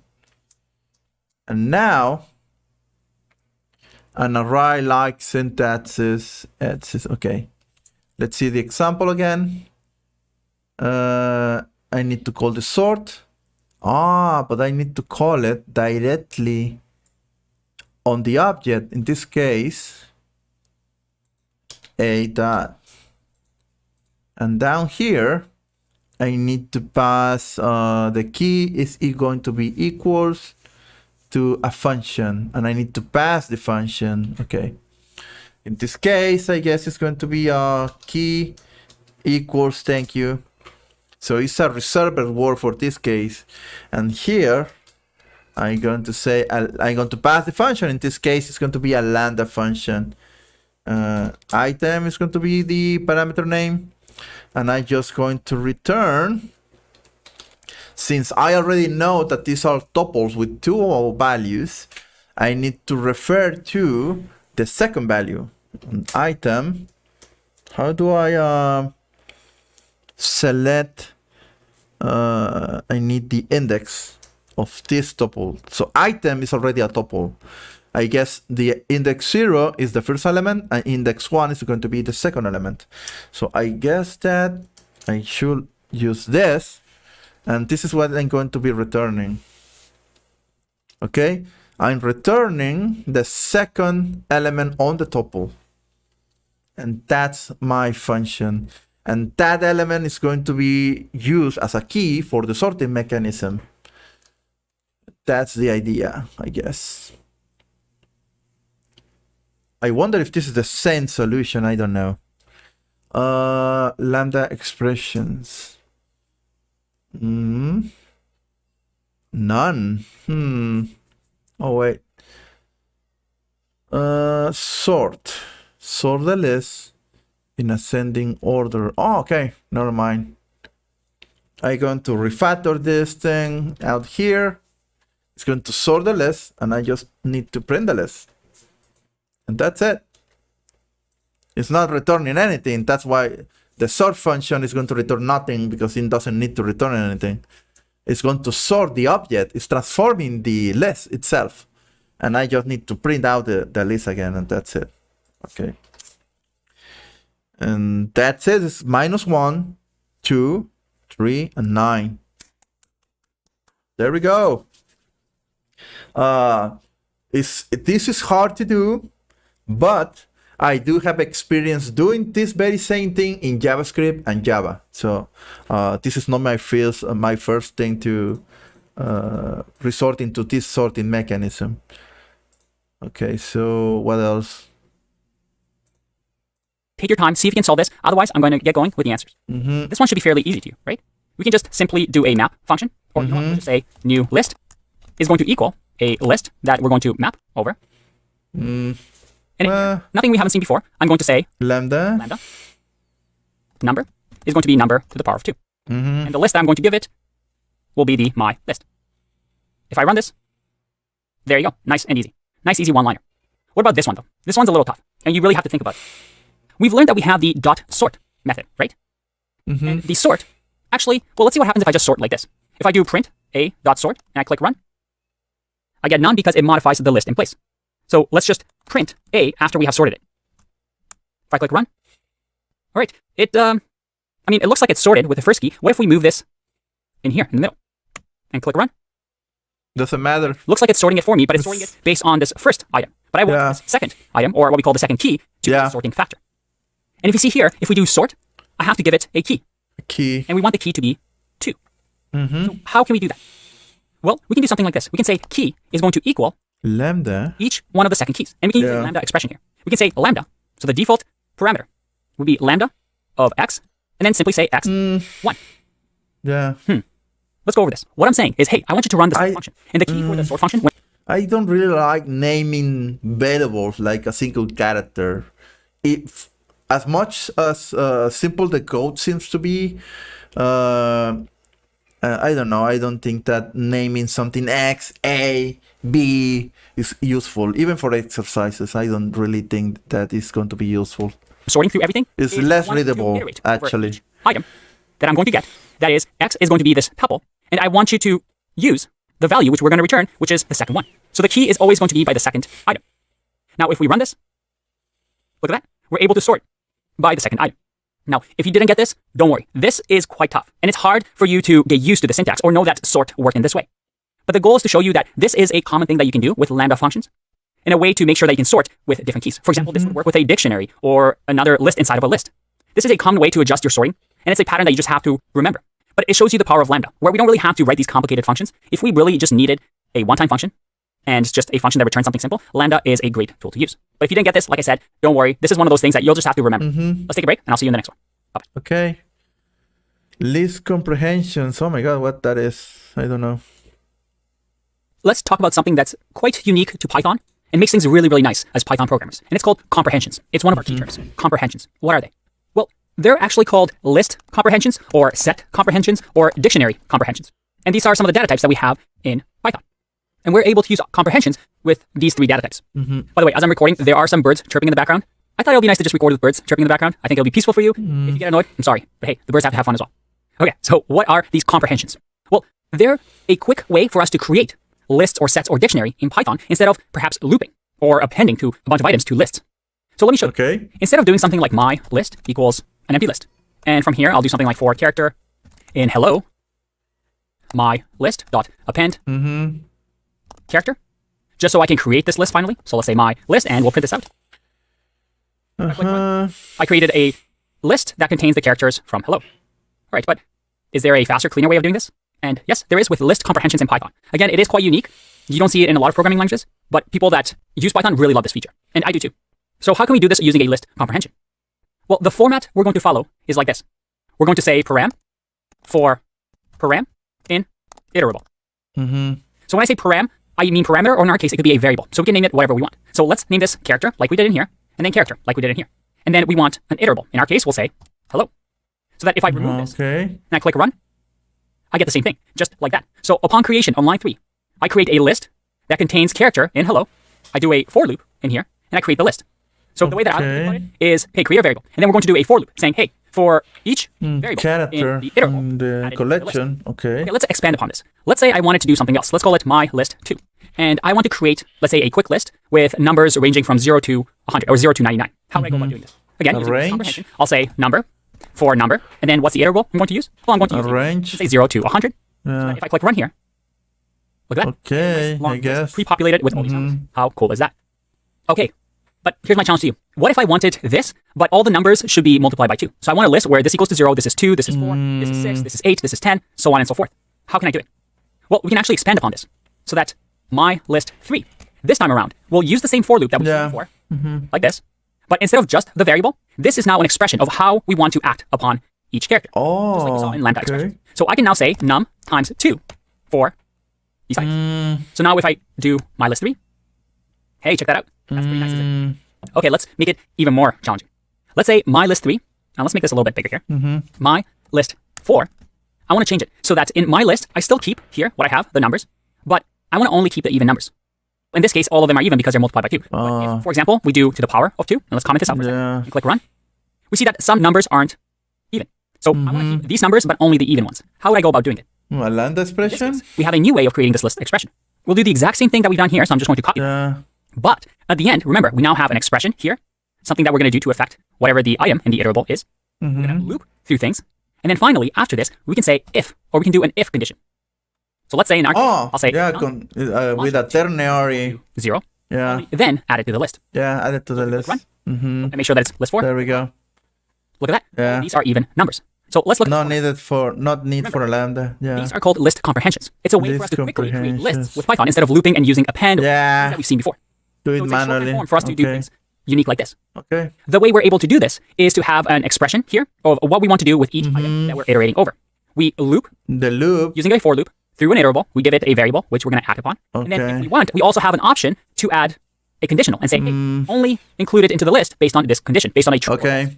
S1: And now, an array-like syntax is, okay. Let's see the example again. I need to call the sort. But I need to call it directly on the object. In this case, a dot. And down here, I need to pass the key is going to be equals to a function, and I need to pass the function. Okay. In this case, I guess it's going to be key equals thank you. So it's a reserved word for this case. And here, I'm going to say, I'm going to pass the function. In this case, it's going to be a lambda function. Item is going to be the parameter name. And I'm just going to return, since I already know that these are tuples with 2 values, I need to refer to the second value. Item, how do I select? I need the index of this tuple. So item is already a tuple. I guess the index 0 is the first element, and index 1 is going to be the second element. So I guess that I should use this, and this is what I'm going to be returning. Okay, I'm returning the second element on the tuple, and that's my function. And that element is going to be used as a key for the sorting mechanism. That's the idea, I guess. I wonder if this is the same solution. I don't know. Lambda expressions. None. Oh, wait. Sort the list in ascending order. Oh, okay. Never mind. I'm going to refactor this thing out here. It's going to sort the list, and I just need to print the list. And that's it. It's not returning anything. That's why the sort function is going to return nothing, because it doesn't need to return anything. It's going to sort the object. It's transforming the list itself. And I just need to print out the list again, and that's it. Okay. And that's it. It's -1, 2, 3, and 9. There we go. This is hard to do, but I do have experience doing this very same thing in JavaScript and Java. So this is not my first thing to resort into this sorting mechanism. Okay, so what else?
S2: Take your time, see if you can solve this. Otherwise, I'm going to get going with the answers. This one should be fairly easy to you, right? We can just simply do a map function, or you know, we'll just say new list is going to equal a list that we're going to map over. And nothing we haven't seen before. I'm going to say
S1: lambda
S2: number is going to be number to the power of 2. And the list that I'm going to give it will be my list. If I run this, there you go. Nice and easy. Nice, easy one-liner. What about this one, though? This one's a little tough, and you really have to think about it. We've learned that we have the .sort method, right? And the sort, actually, well, let's see what happens if I just sort like this. If I do print a.sort and I click run, I get none because it modifies the list in place. So let's just print a after we have sorted it. If I click run, all right, it looks like it's sorted with the first key. What if we move this in here in the middle and click run?
S1: Doesn't matter.
S2: Looks like it's sorting it for me, but it's sorting it based on this first item. But I want
S1: Yeah.
S2: this second item, or what we call the second key, to be
S1: Yeah.
S2: a sorting factor. And if you see here, if we do sort, I have to give it a key.
S1: Key.
S2: And we want the key to be 2.
S1: Mm-hmm.
S2: So how can we do that? Well, we can do something like this. We can say key is going to equal
S1: Lambda.
S2: each one of the second keys. And we can use a
S1: Yeah.
S2: lambda expression here. We can say lambda. So the default parameter would be lambda of x, and then simply say x 1.
S1: Yeah.
S2: Let's go over this. What I'm saying is, hey, I want you to run this
S1: I-
S2: function. And the key for the sort function,
S1: I don't really like naming variables like a single character. If as much as simple the code seems to be, I don't know. I don't think that naming something X, A, B is useful. Even for exercises, I don't really think that is going to be useful.
S2: sorting through everything
S1: It's
S2: is
S1: less
S2: I want to
S1: readable,
S2: iterate over
S1: actually.
S2: each item that I'm going to get. That is, x is going to be this tuple, and I want you to use the value which we're going to return, which is the second one. So the key is always going to be by the second item. Now, if we run this, look at that. We're able to sort by the second item. Now, if you didn't get this, don't worry. This is quite tough, and it's hard for you to get used to the syntax or know that sort work in this way. But the goal is to show you that this is a common thing that you can do with lambda functions in a way to make sure that you can sort with different keys. For example, this would work with a dictionary or another list inside of a list. This is a common way to adjust your sorting, and it's a pattern that you just have to remember. But it shows you the power of lambda, where we don't really have to write these complicated functions. If we really just needed a one-time function and just a function that returns something simple, lambda is a great tool to use. But if you didn't get this, like I said, don't worry. This is one of those things that you'll just have to remember. Let's take a break, and I'll see you in the next one. Bye-bye.
S1: Okay. List comprehensions. Oh my god, what that is. I don't know.
S2: Let's talk about something that's quite unique to Python and makes things really, really nice as Python programmers. And it's called comprehensions. It's one of our key terms. Comprehensions. What are they? Well, they're actually called list comprehensions or set comprehensions or dictionary comprehensions. And these are some of the data types that we have in Python. And we're able to use comprehensions with these 3 data types. By the way, as I'm recording, there are some birds chirping in the background. I thought it would be nice to just record with birds chirping in the background. I think it'll be peaceful for you. If you get annoyed, I'm sorry. But hey, the birds have to have fun as well. Okay, so what are these comprehensions? Well, they're a quick way for us to create lists or sets or dictionary in Python instead of perhaps looping or appending to a bunch of items to lists. So let me show you.
S1: Okay.
S2: Instead of doing something like my list equals an empty list, and from here I'll do something like for character in hello, my list dot append character, just so I can create this list finally. So let's say my list, and we'll print this out. I created a list that contains the characters from hello. All right, but is there a faster, cleaner way of doing this? And yes, there is with list comprehensions in Python. Again, it is quite unique. You don't see it in a lot of programming languages, but people that use Python really love this feature, and I do too. So how can we do this using a list comprehension? Well, the format we're going to follow is like this. We're going to say param for param in iterable. So when I say param, I mean parameter, or in our case, it could be a variable. So we can name it whatever we want. So let's name this character, like we did in here, and then character, like we did in here. And then we want an iterable. In our case, we'll say hello. So that if I remove this and I click run, I get the same thing, just like that. So upon creation on line 3, I create a list that contains character in hello. I do a for loop in here, and I create the list. So the way that I would think about it is, hey, create a variable. And then we're going to do a for loop saying, hey, for each variable
S1: Character
S2: in the iterable,
S1: in the
S2: add it to
S1: collection.
S2: list.
S1: Okay.
S2: Okay, let's expand upon this. Let's say I wanted to do something else. Let's call it my list 2. And I want to create, let's say, a quick list with numbers ranging from 0 to 100 or 0 to 99. How would I go about doing this? Again, using this comprehension, I'll say number for number. And then what's the iterable I'm going to use? Well, I'm going to use
S1: range.
S2: say 0 to 100.
S1: Yeah.
S2: So if I click run here, look at that.
S1: Okay,
S2: Long
S1: I
S2: list
S1: guess.
S2: pre-populated with all these numbers. How cool is that? Okay, but here's my challenge to you. What if I wanted this, but all the numbers should be multiplied by 2? So I want a list where this equals to 0, this is 2, this is 4, this is 6, this is 8, this is 10, so on and so forth. How can I do it? Well, we can actually expand upon this so that my list 3, this time around, will use the same for loop that we did before, like this. But instead of just the variable, this is now an expression of how we want to act upon each character.
S1: Oh,
S2: Just like we saw in lambda expression. So I can now say num times 2 for these items. So now if I do my list 3, hey, check that out. That's pretty nice, isn't it? Okay, let's make it even more challenging. Let's say my list 3, now let's make this a little bit bigger here. My list 4, I want to change it so that in my list, I still keep here what I have, the numbers, but I want to only keep the even numbers. In this case, all of them are even because they're multiplied by 2. But if, for example, we do to the power of 2, and let's comment this out for a second, and click run, we see that some numbers aren't even. So I want to keep these numbers, but only the even ones. How would I go about doing it?
S1: A lambda
S2: In this
S1: expression?
S2: case, we have a new way of creating this list expression. We'll do the exact same thing that we've done here, so I'm just going to copy it.
S1: Yeah.
S2: But at the end, remember, we now have an expression here, something that we're going to do to affect whatever the item in the iterable is. We're going to loop through things. And then finally, after this, we can say if, or we can do an if condition. So let's say in our case,
S1: Oh,
S2: I'll say
S1: yeah,
S2: num
S1: with a ternary.
S2: 0,
S1: Yeah,
S2: then add it to the list.
S1: yeah, add it to the list.
S2: run.
S1: Mm-hmm.
S2: And make sure that it's list 4.
S1: There we go.
S2: Look at that.
S1: Yeah.
S2: All these are even numbers. So let's look at
S1: Not need for a lambda. Yeah.
S2: these are called list comprehensions. It's a way for us
S1: List
S2: to quickly create lists
S1: comprehensions.
S2: with Python instead of looping and using append
S1: Yeah.
S2: that we've seen before.
S1: Do it
S2: So it's a shorthand
S1: manually.
S2: form for us to do things unique like this.
S1: Okay.
S2: The way we're able to do this is to have an expression here of what we want to do with each
S1: Mm-hmm.
S2: item that we're iterating over. We loop
S1: The loop.
S2: using a for loop through an iterable. We give it a variable, which we're going to act upon. And then if
S1: Okay.
S2: we want, we also have an option to add a conditional and say, hey, only include it into the list based on this condition, based on a true. or false.
S1: Okay.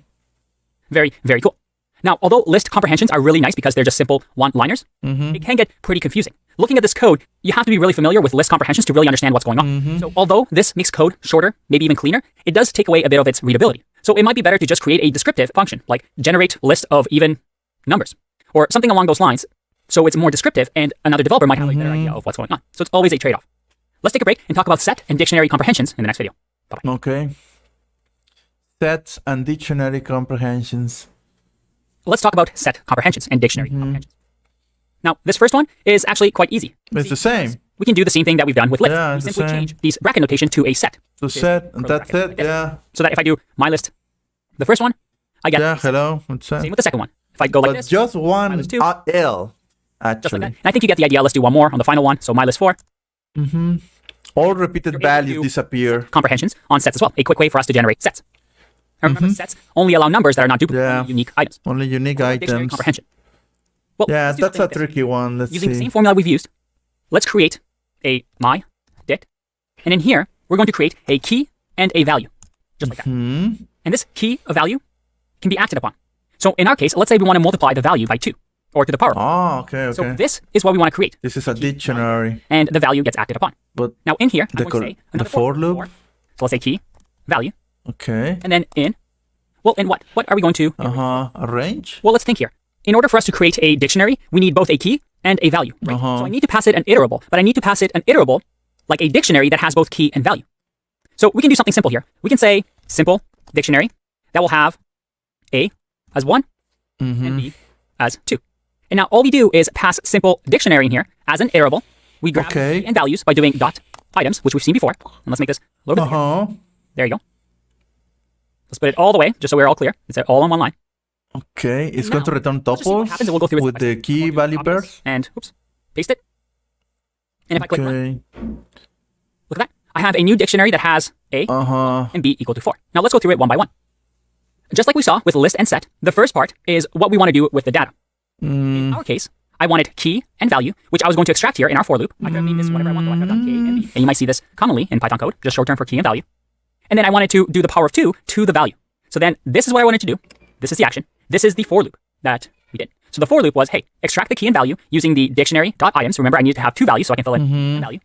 S2: Very, very cool. Now, although list comprehensions are really nice because they're just simple one-liners, it can get pretty confusing. Looking at this code, you have to be really familiar with list comprehensions to really understand what's going on. So although this makes code shorter, maybe even cleaner, it does take away a bit of its readability. So it might be better to just create a descriptive function, like generate list of even numbers, or something along those lines. So it's more descriptive, and another developer might have a better idea of what's going on. So it's always a trade-off. Let's take a break and talk about set and dictionary comprehensions in the next video. Bye-bye.
S1: Okay. Sets and dictionary comprehensions.
S2: Let's talk about set comprehensions and dictionary comprehensions. Now, this first one is actually quite easy.
S1: It's the same.
S2: We can do the same thing that we've done with list.
S1: Yeah,
S2: We
S1: it's the
S2: simply
S1: same.
S2: change these bracket notation to a set.
S1: The
S2: which is
S1: set, and
S2: curly
S1: that's
S2: bracket,
S1: it.
S2: like this.
S1: Yeah.
S2: So that if I do my list, the first one, I get
S1: Yeah.
S2: a set.
S1: Hello. What's that?
S2: Same with the second one. If I go like
S1: But
S2: this,
S1: just one
S2: list two.
S1: L,
S2: just like
S1: actually.
S2: that. And I think you get the idea. Let's do one more on the final one. So my list 4,
S1: All repeated
S2: able
S1: values
S2: to-
S1: disappear.
S2: comprehensions on sets as well. A quick way for us to generate sets. And remember, sets only allow numbers that are not duplicate,
S1: Yeah.
S2: only unique items.
S1: Only unique
S2: Dictionary
S1: items.
S2: comprehension. Well,
S1: Yeah,
S2: let's do
S1: that's
S2: something
S1: a
S2: like this.
S1: tricky one. Let's
S2: Using the
S1: see.
S2: same formula we've used, let's create a my dict, and in here we're going to create a key and a value, just like that. And this key, a value, can be acted upon. So in our case, let's say we want to multiply the value by 2, or to the power of.
S1: Oh, okay, okay.
S2: So this is what we want to create,
S1: This is a dictionary,
S2: and the value gets acted upon.
S1: but
S2: Now in here,
S1: The
S2: I'm going to
S1: cor-
S2: say another
S1: the for loop?
S2: So let's say key, value,
S1: okay.
S2: and then in. Well, in what? What are we going to?
S1: A range.
S2: Well, let's think here. In order for us to create a dictionary, we need both a key and a value. Right? So I need to pass it an iterable, but I need to pass it an iterable like a dictionary that has both key and value. So we can do something simple here. We can say simple dictionary that will have A as 1 and B as 2. And now all we do is pass simple dictionary in here as an iterable. We grab
S1: Okay.
S2: key and values by doing dot items, which we've seen before. And let's make this a little bit bigger. There you go. Let's put it all the way, just so we're all clear. It's all on one line.
S1: Okay, it's
S2: And
S1: going to
S2: now,
S1: return
S2: let's just see what
S1: tuples
S2: happens, and we'll go through it
S1: with
S2: step by
S1: the
S2: step.
S1: key
S2: We'll do
S1: value
S2: commas
S1: pairs.
S2: And oops, paste it. And if I click run,
S1: Okay.
S2: look at that. I have a new dictionary that has A and B equal to 4. Now let's go through it one by one. Just like we saw with list and set, the first part is what we want to do with the data. In our case, I wanted key and value, which I was going to extract here in our for loop. I could have named this whatever I want, though I could have done K and B. And you might see this commonly in Python code, just short term for key and value. And then I wanted to do the power of 2 to the value. So then this is what I wanted to do. This is the action. This is the for loop that we did. So the for loop was, hey, extract the key and value using the dictionary.items. Remember, I needed to have 2 values so I can fill in key and value.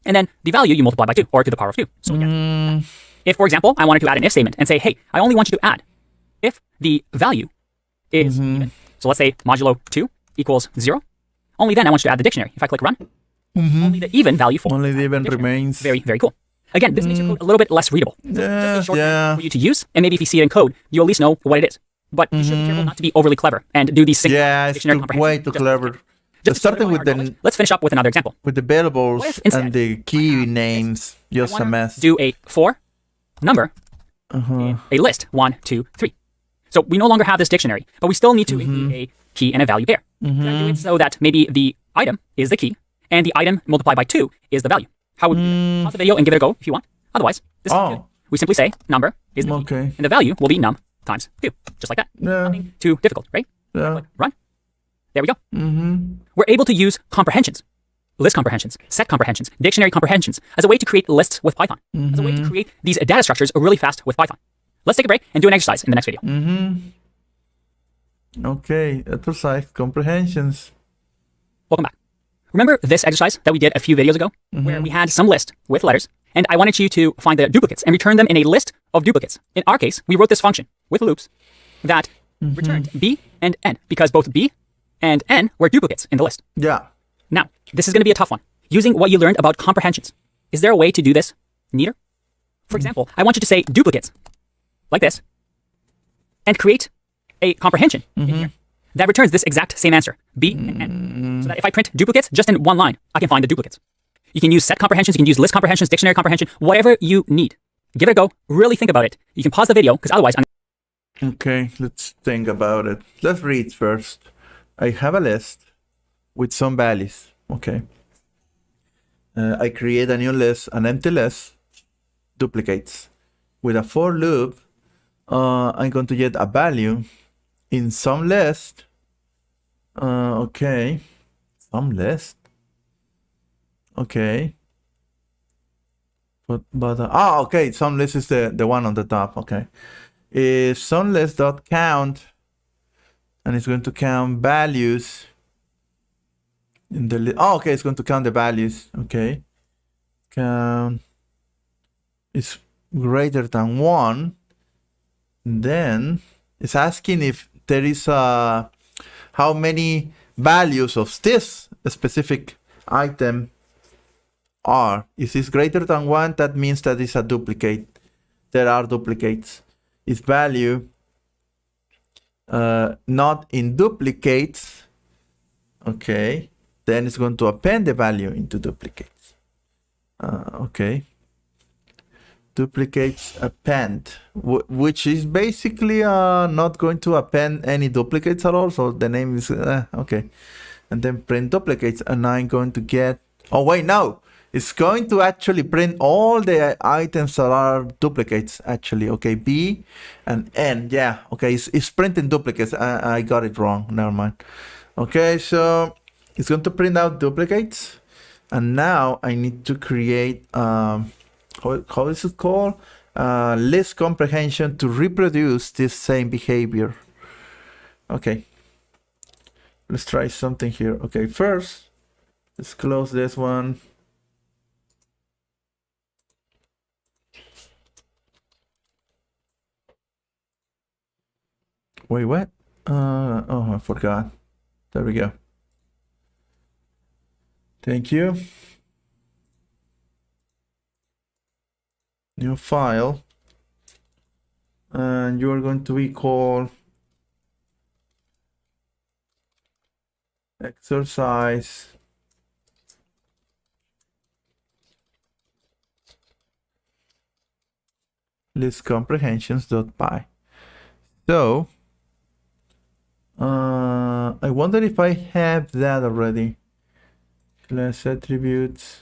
S2: And then the value you multiply by 2, or to the power of 2. So again, if, for example, I wanted to add an if statement and say, hey, I only want you to add if the value is even. So let's say modulo 2 equals 0. Only then I want you to add the dictionary. If I click run, only the even value for
S1: Only the even
S2: dictionary.
S1: remains.
S2: Very, very cool. Again, this makes your code a little bit less readable. So just a short for you to use, and maybe if you see it in code, you at least know what it is. But you should be careful not to be overly clever and do these single
S1: Yeah, it's
S2: dictionary
S1: too,
S2: comprehensions.
S1: way too
S2: Just-
S1: clever.
S2: just
S1: Starting with
S2: knowledge.
S1: the
S2: Let's finish up with another example.
S1: variables
S2: What if instead
S1: and the key names, just a
S2: wanna
S1: mess.
S2: Do a for number in a list 1, 2, 3. So we no longer have this dictionary, but we still need to include a key and a value pair. Can I do it so that maybe the item is the key and the item multiplied by 2 is the value? How would we do that? Pause the video and give it a go if you want. Otherwise, this is good. We simply say number is the key,
S1: Okay.
S2: and the value will be num times 2, just like that.
S1: Yeah.
S2: Nothing too difficult, right?
S1: Yeah.
S2: Click run. There we go. We're able to use comprehensions, list comprehensions, set comprehensions, dictionary comprehensions as a way to create lists with Python, as a way to create these data structures really fast with Python. Let's take a break and do an exercise in the next video.
S1: Okay, exercise comprehensions.
S2: Welcome back. Remember this exercise that we did a few videos ago, where we had some list with letters, and I wanted you to find the duplicates and return them in a list of duplicates. In our case, we wrote this function with loops that returned B and N, because both B and N were duplicates in the list.
S1: Yeah.
S2: Now, this is going to be a tough one. Using what you learned about comprehensions, is there a way to do this neater? For example, I want you to say duplicates, like this, and create a comprehension in here that returns this exact same answer, B and N. So that if I print duplicates just in one line, I can find the duplicates. You can use set comprehensions, you can use list comprehensions, dictionary comprehension, whatever you need. Give it a go. Really think about it. You can pause the video because otherwise
S1: Okay, let's think about it. Let's read first. I have a list with some values. Okay. I create a new list, an empty list, duplicates. With a for loop, I'm going to get a value in some list. Okay, some list. Okay. But okay, some list is the one on the top. Okay. Is some list dot count, and it's going to count values in the list. Oh, okay, it's going to count the values. Okay. Count is greater than 1. Then it's asking if there is how many values of this specific item are. If it's greater than 1, that means that it's a duplicate. There are duplicates. If value not in duplicates, okay, then it's going to append the value into duplicates. Okay. Duplicates append, which is basically not going to append any duplicates at all. So the name is okay. And then print duplicates, and I'm going to get, oh wait, no, it's going to actually print all the items that are duplicates actually. Okay, B and N, yeah, okay, it's printing duplicates. I got it wrong, never mind. Okay, so it's going to print out duplicates, and now I need to create how is it called? List comprehension to reproduce this same behavior. Okay, let's try something here. Okay, first, let's close this one. Wait, what? Oh, I forgot. There we go. Thank you. New file, and you are going to be called exercise list comprehensions.py. So I wonder if I have that already. Class attributes.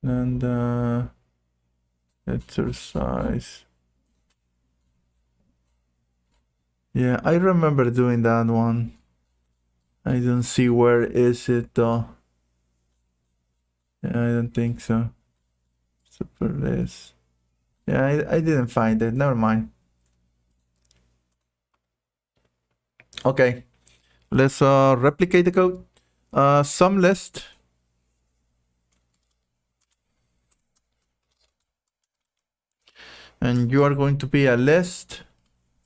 S1: And exercise. Yeah, I remember doing that one. I don't see where is it though. Yeah, I don't think so. Super list. Yeah, I didn't find it. Never mind. Okay, let's replicate the code. Some list. And you are going to be a list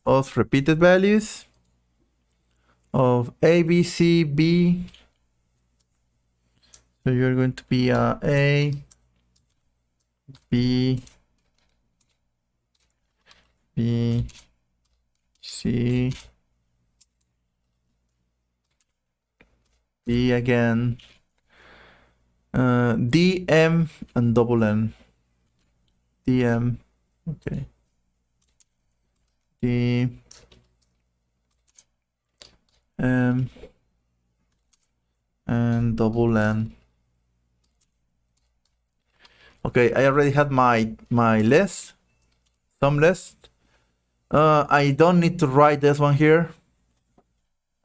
S1: of repeated values of A, B, C, B. So you're going to be A, B, B, C, B again, D, M, and double N. D, M. Okay. D M and double N. Okay, I already had my list, some list. I don't need to write this one here.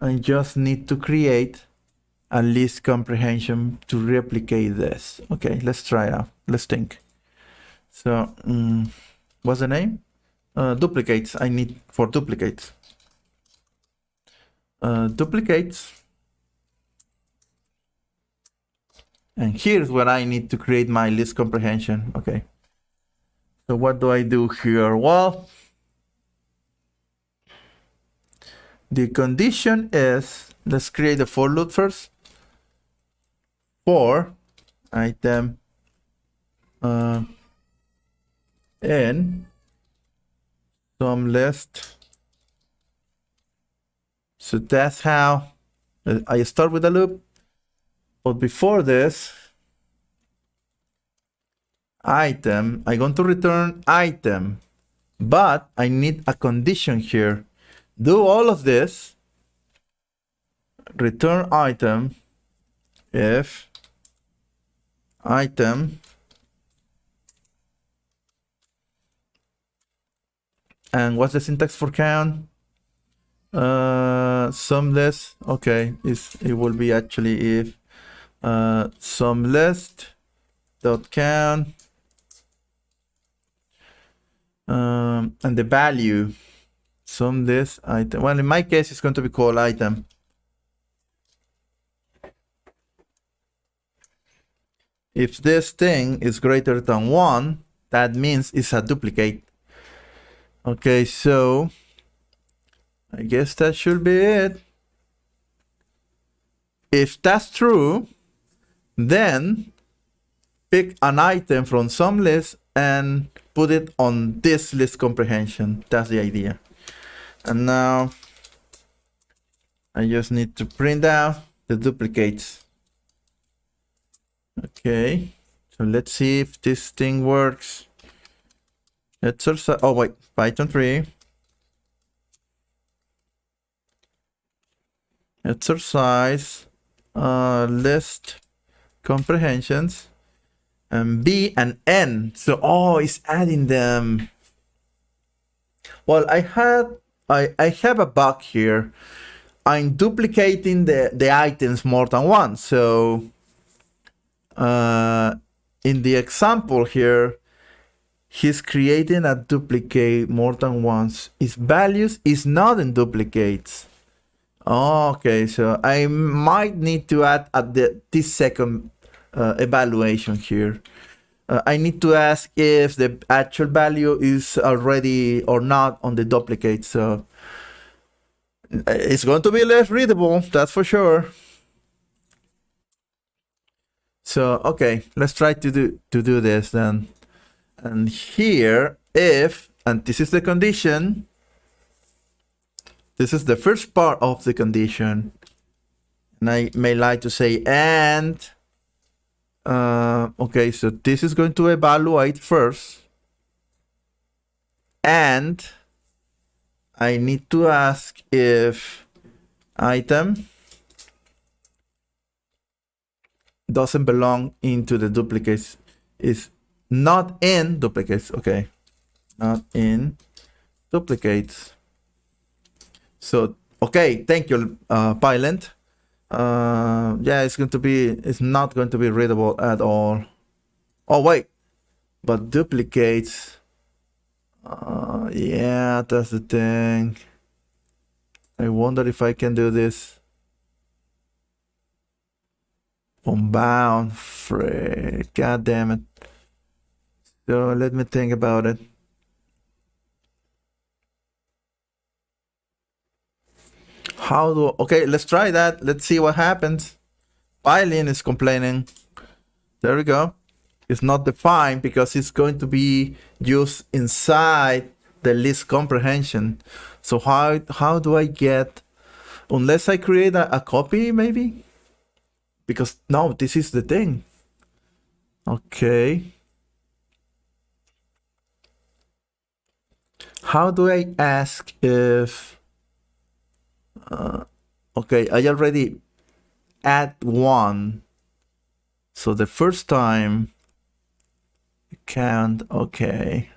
S1: I just need to create a list comprehension to replicate this. Okay, let's try it out. Let's think. So, what's the name? Duplicates. I need for duplicates. Duplicates. And here's where I need to create my list comprehension. Okay. So what do I do here? Well, the condition is, let's create a for loop first. For item N Some list. So that's how I start with a loop. But before this, item, I'm going to return item, but I need a condition here. Do all of this, return item, if item, and what's the syntax for count? Some list, okay, it will be actually if some list dot count, and the value, some list item. Well, in my case, it's going to be called item. If this thing is greater than 1, that means it's a duplicate. Okay, so I guess that should be it. If that's true, then pick an item from some list and put it on this list comprehension. That's the idea. And now I just need to print out the duplicates. Okay, so let's see if this thing works. Exercise, oh wait, Python 3. Exercise, list comprehensions, and B and N. So, oh, it's adding them. Well, I have a bug here. I'm duplicating the items more than once. So, in the example here, he's creating a duplicate more than once. Its values is not in duplicates. Oh, okay, so I might need to add at this second evaluation here. I need to ask if the actual value is already or not on the duplicate. So it's going to be less readable, that's for sure. So okay, let's try to do this then. And here, if, and this is the condition. This is the first part of the condition. And I may like to say and. Okay, so this is going to evaluate first. And I need to ask if item doesn't belong into the duplicates. Is not in duplicates. Okay, not in duplicates. So, okay, thank you, Pylent. Yeah, it's not going to be readable at all. Oh, wait, but duplicates. Yeah, that's the thing. I wonder if I can do this. Unbound, frick, god damn it. So let me think about it. Okay, let's try that. Let's see what happens. Pylent is complaining. There we go. It's not defined because it's going to be used inside the list comprehension. So how do I get, unless I create a copy maybe? Because no, this is the thing. Okay. How do I ask if, okay, I already add one. So the first time, can't, okay.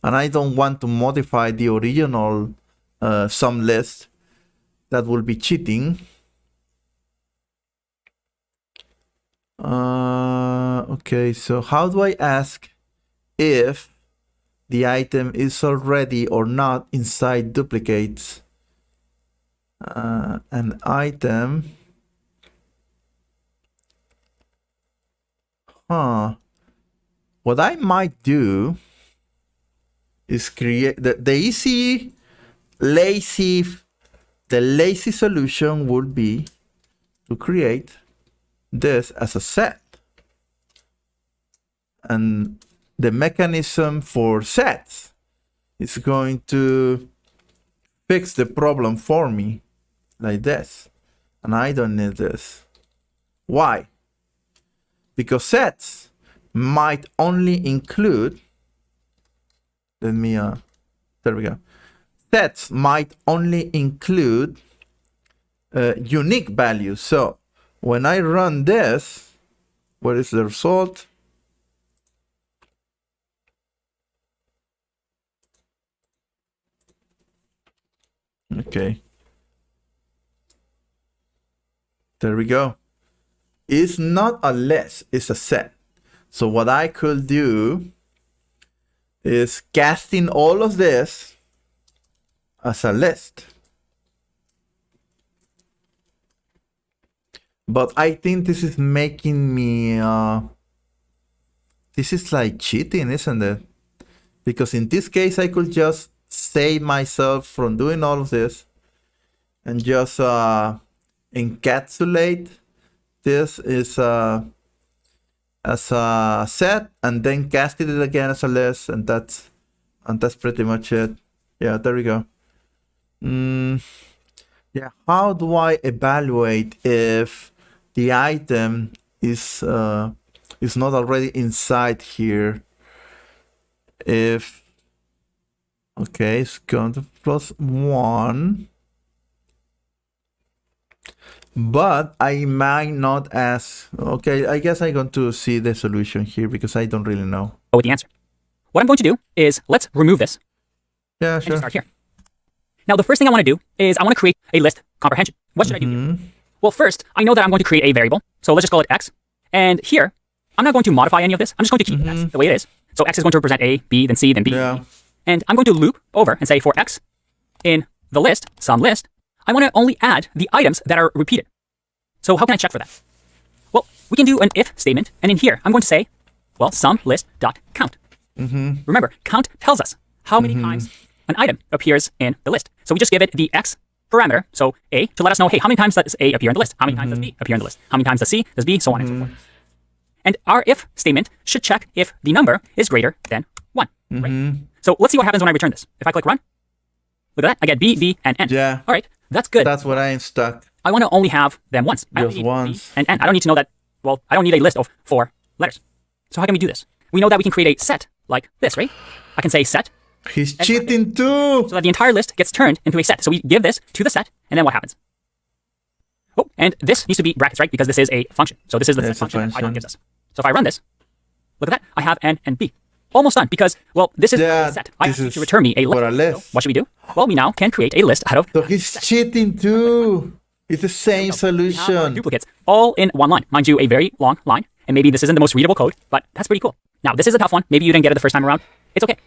S1: And I don't want to modify the original sum list. That will be cheating. Okay, so how do I ask if the item is already or not inside duplicates? An item. What I might do is create the lazy solution would be to create this as a set. And the mechanism for sets is going to fix the problem for me like this. And I don't need this. Why? Because sets might only include, let me, there we go. Sets might only include unique values. So when I run this, what is the result? Okay. There we go. It's not a list, it's a set. So what I could do is casting all of this as a list. But I think this is making me, this is like cheating, isn't it? Because in this case, I could just save myself from doing all of this and just encapsulate this is as a set and then cast it again as a list, and that's pretty much it. Yeah, there we go. Yeah, how do I evaluate if the item is not already inside here? If okay, it's going to +1. But I might not ask. Okay, I guess I'm going to see the solution here because I don't really know.
S2: With the answer. What I'm going to do is let's remove this
S1: Yeah,
S2: and
S1: sure.
S2: start here. Now, the first thing I want to do is I want to create a list comprehension. What should I do here? Well, first, I know that I'm going to create a variable. So let's just call it x. And here, I'm not going to modify any of this. I'm just going to keep x the way it is. So x is going to represent a, b, then c, then b.
S1: Yeah.
S2: And I'm going to loop over and say for x in the list, sum list, I want to only add the items that are repeated. So how can I check for that? Well, we can do an if statement. And in here, I'm going to say, well, sum list dot count. Remember, count tells us how many times an item appears in the list. So we just give it the x parameter, so a, to let us know, hey, how many times does a appear in the list? How many times does b appear in the list? How many times does c, does b, so on and so forth. And our if statement should check if the number is greater than 1. Right? So let's see what happens when I return this. If I click run, look at that. I get b, b, and n.
S1: Yeah.
S2: All right, that's good.
S1: That's what I'm stuck.
S2: I want to only have them once. I
S1: Just
S2: only need
S1: once.
S2: B and n. I don't need to know that, well, I don't need a list of 4 letters. So how can we do this? We know that we can create a set like this, right? I can say set,
S1: He's cheating too.
S2: so that the entire list gets turned into a set. So we give this to the set, and then what happens? Oh, and this needs to be brackets, right? Because this is a function. So this is the set
S1: It's a
S2: function that Python
S1: function.
S2: gives us. So if I run this, look at that. I have n and b. Almost done, because, well, this is
S1: Yeah,
S2: a set. I
S1: this
S2: asked you
S1: is
S2: to return me a list.
S1: for a list.
S2: So what should we do? Well, we now can create a list out of
S1: So he's cheating too. It's the same
S2: we have our
S1: solution.
S2: duplicates all in one line. Mind you, a very long line, and maybe this isn't the most readable code, but that's pretty cool. Now, this is a tough one. Maybe you didn't get it the first time around. It's okay.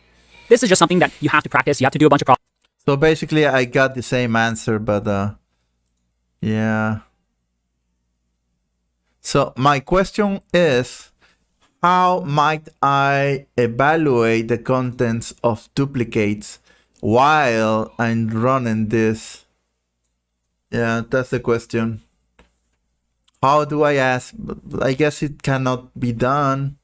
S2: This is just something that you have to practice. You have to do a bunch of problems.
S1: So basically, I got the same answer, but yeah. So my question is, how might I evaluate the contents of duplicates while I'm running this? Yeah, that's the question. How do I ask? I guess it cannot be done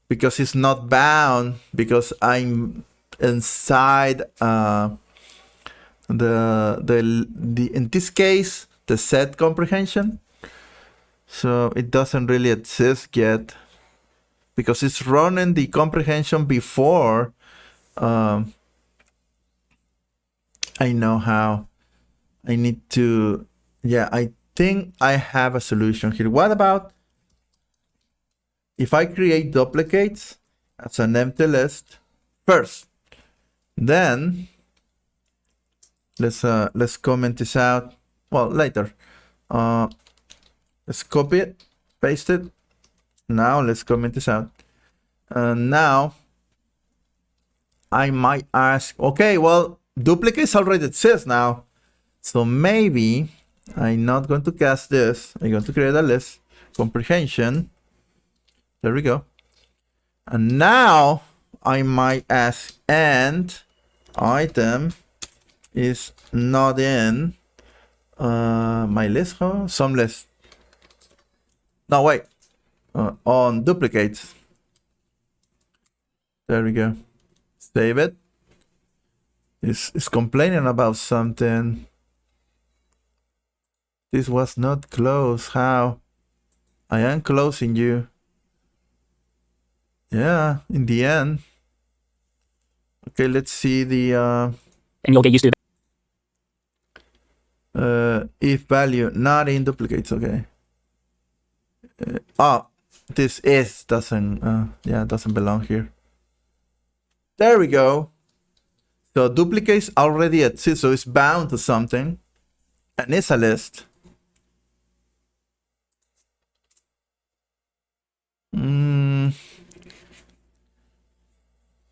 S1: because it's not bound, because I'm inside the in this case the set comprehension, so it doesn't really exist yet because it's running the comprehension before I know how. I need to, yeah, I think I have a solution here. What about if I create duplicates as an empty list first? Then let's comment this out. Well, later. Let's copy it, paste it. Now let's comment this out. Now I might ask, okay, well, duplicates already exist now. So maybe I'm not going to cast this. I'm going to create a list comprehension. There we go. And now I might ask, and item is not in my list, huh? Some list. No, wait. On duplicates. There we go. Save it. is complaining about something. This was not closed. How? I am closing you. Yeah, in the end. Okay, let's see the
S2: and you'll get used to
S1: if value not in duplicates. Okay. This is doesn't doesn't belong here. There we go. So duplicates already exist, so it's bound to something, and it's a list.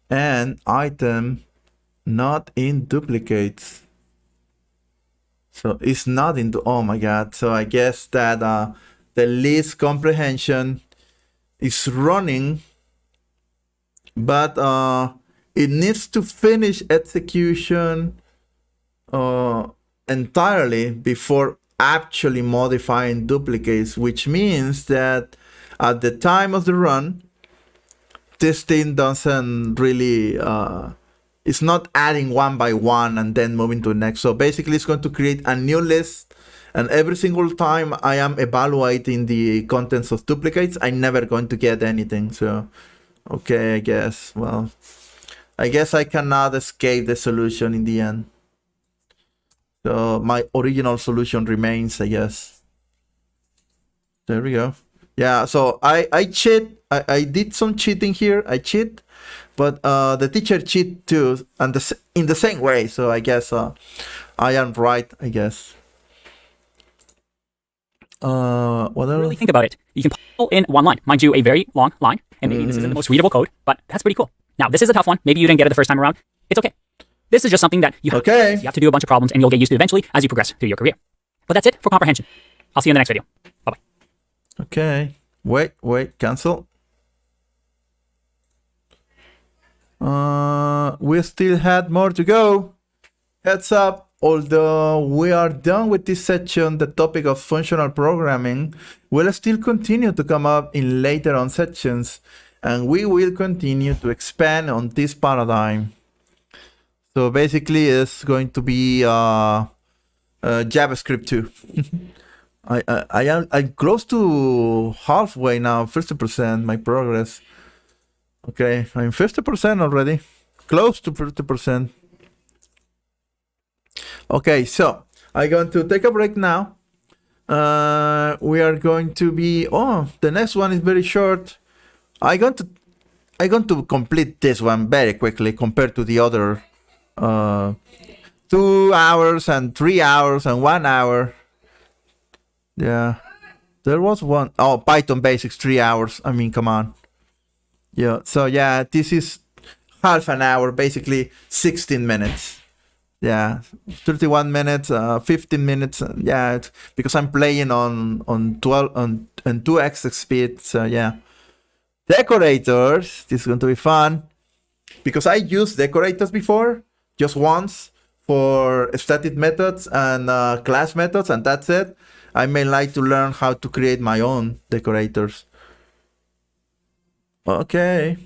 S1: And item not in duplicates. So it's not into, oh my god. So I guess that the list comprehension is running, but it needs to finish execution entirely before actually modifying duplicates, which means that at the time of the run, this thing doesn't really it's not adding one by one and then moving to the next. So basically it's going to create a new list, and every single time I am evaluating the contents of duplicates, I'm never going to get anything. So okay, I guess, well, I guess I cannot escape the solution in the end. So my original solution remains, I guess. There we go. Yeah, so I cheat. I did some cheating here. I cheat, but the teacher cheat too, and in the same way. So I guess I am right, I guess. What else?
S2: really think about it. You can pull in one line. Mind you, a very long line, and maybe this isn't the most readable code, but that's pretty cool. Now, this is a tough one. Maybe you didn't get it the first time around. It's okay. This is just something that you have,
S1: Okay.
S2: you have to do a bunch of problems, and you'll get used to eventually as you progress through your career. But that's it for comprehension. I'll see you in the next video. Bye-bye.
S1: Okay. Wait, cancel. We still had more to go. Heads up, although we are done with this section, the topic of functional programming will still continue to come up in later on sections, and we will continue to expand on this paradigm. So basically it's going to be JavaScript 2. I'm close to halfway now, 50% my progress. Okay, I'm 50% already, close to 50%. Okay, so I'm going to take a break now. We are going to be, the next one is very short. I'm going to complete this one very quickly compared to the other 2 hours and 3 hours and 1 hour. Yeah, there was one. Oh, Python basics 3 hours. I mean, come on. Yeah, so yeah, this is half an hour, basically 16 minutes. Yeah, 31 minutes, 15 minutes. Yeah, because I'm playing on 12 on 2x speed. So yeah, decorators. This is going to be fun because I used decorators before, just once for static methods and class methods, and that's it. I may like to learn how to create my own decorators. Okay.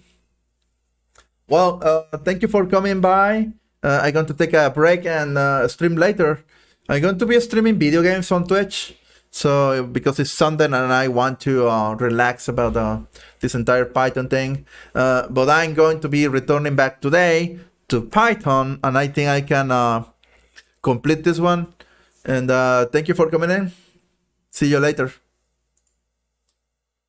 S1: Well, thank you for coming by. I'm going to take a break and stream later. I'm going to be streaming video games on Twitch. So, because it's Sunday and I want to relax about this entire Python thing. But I'm going to be returning back today to Python, and I think I can complete this one. And thank you for coming in. See you later.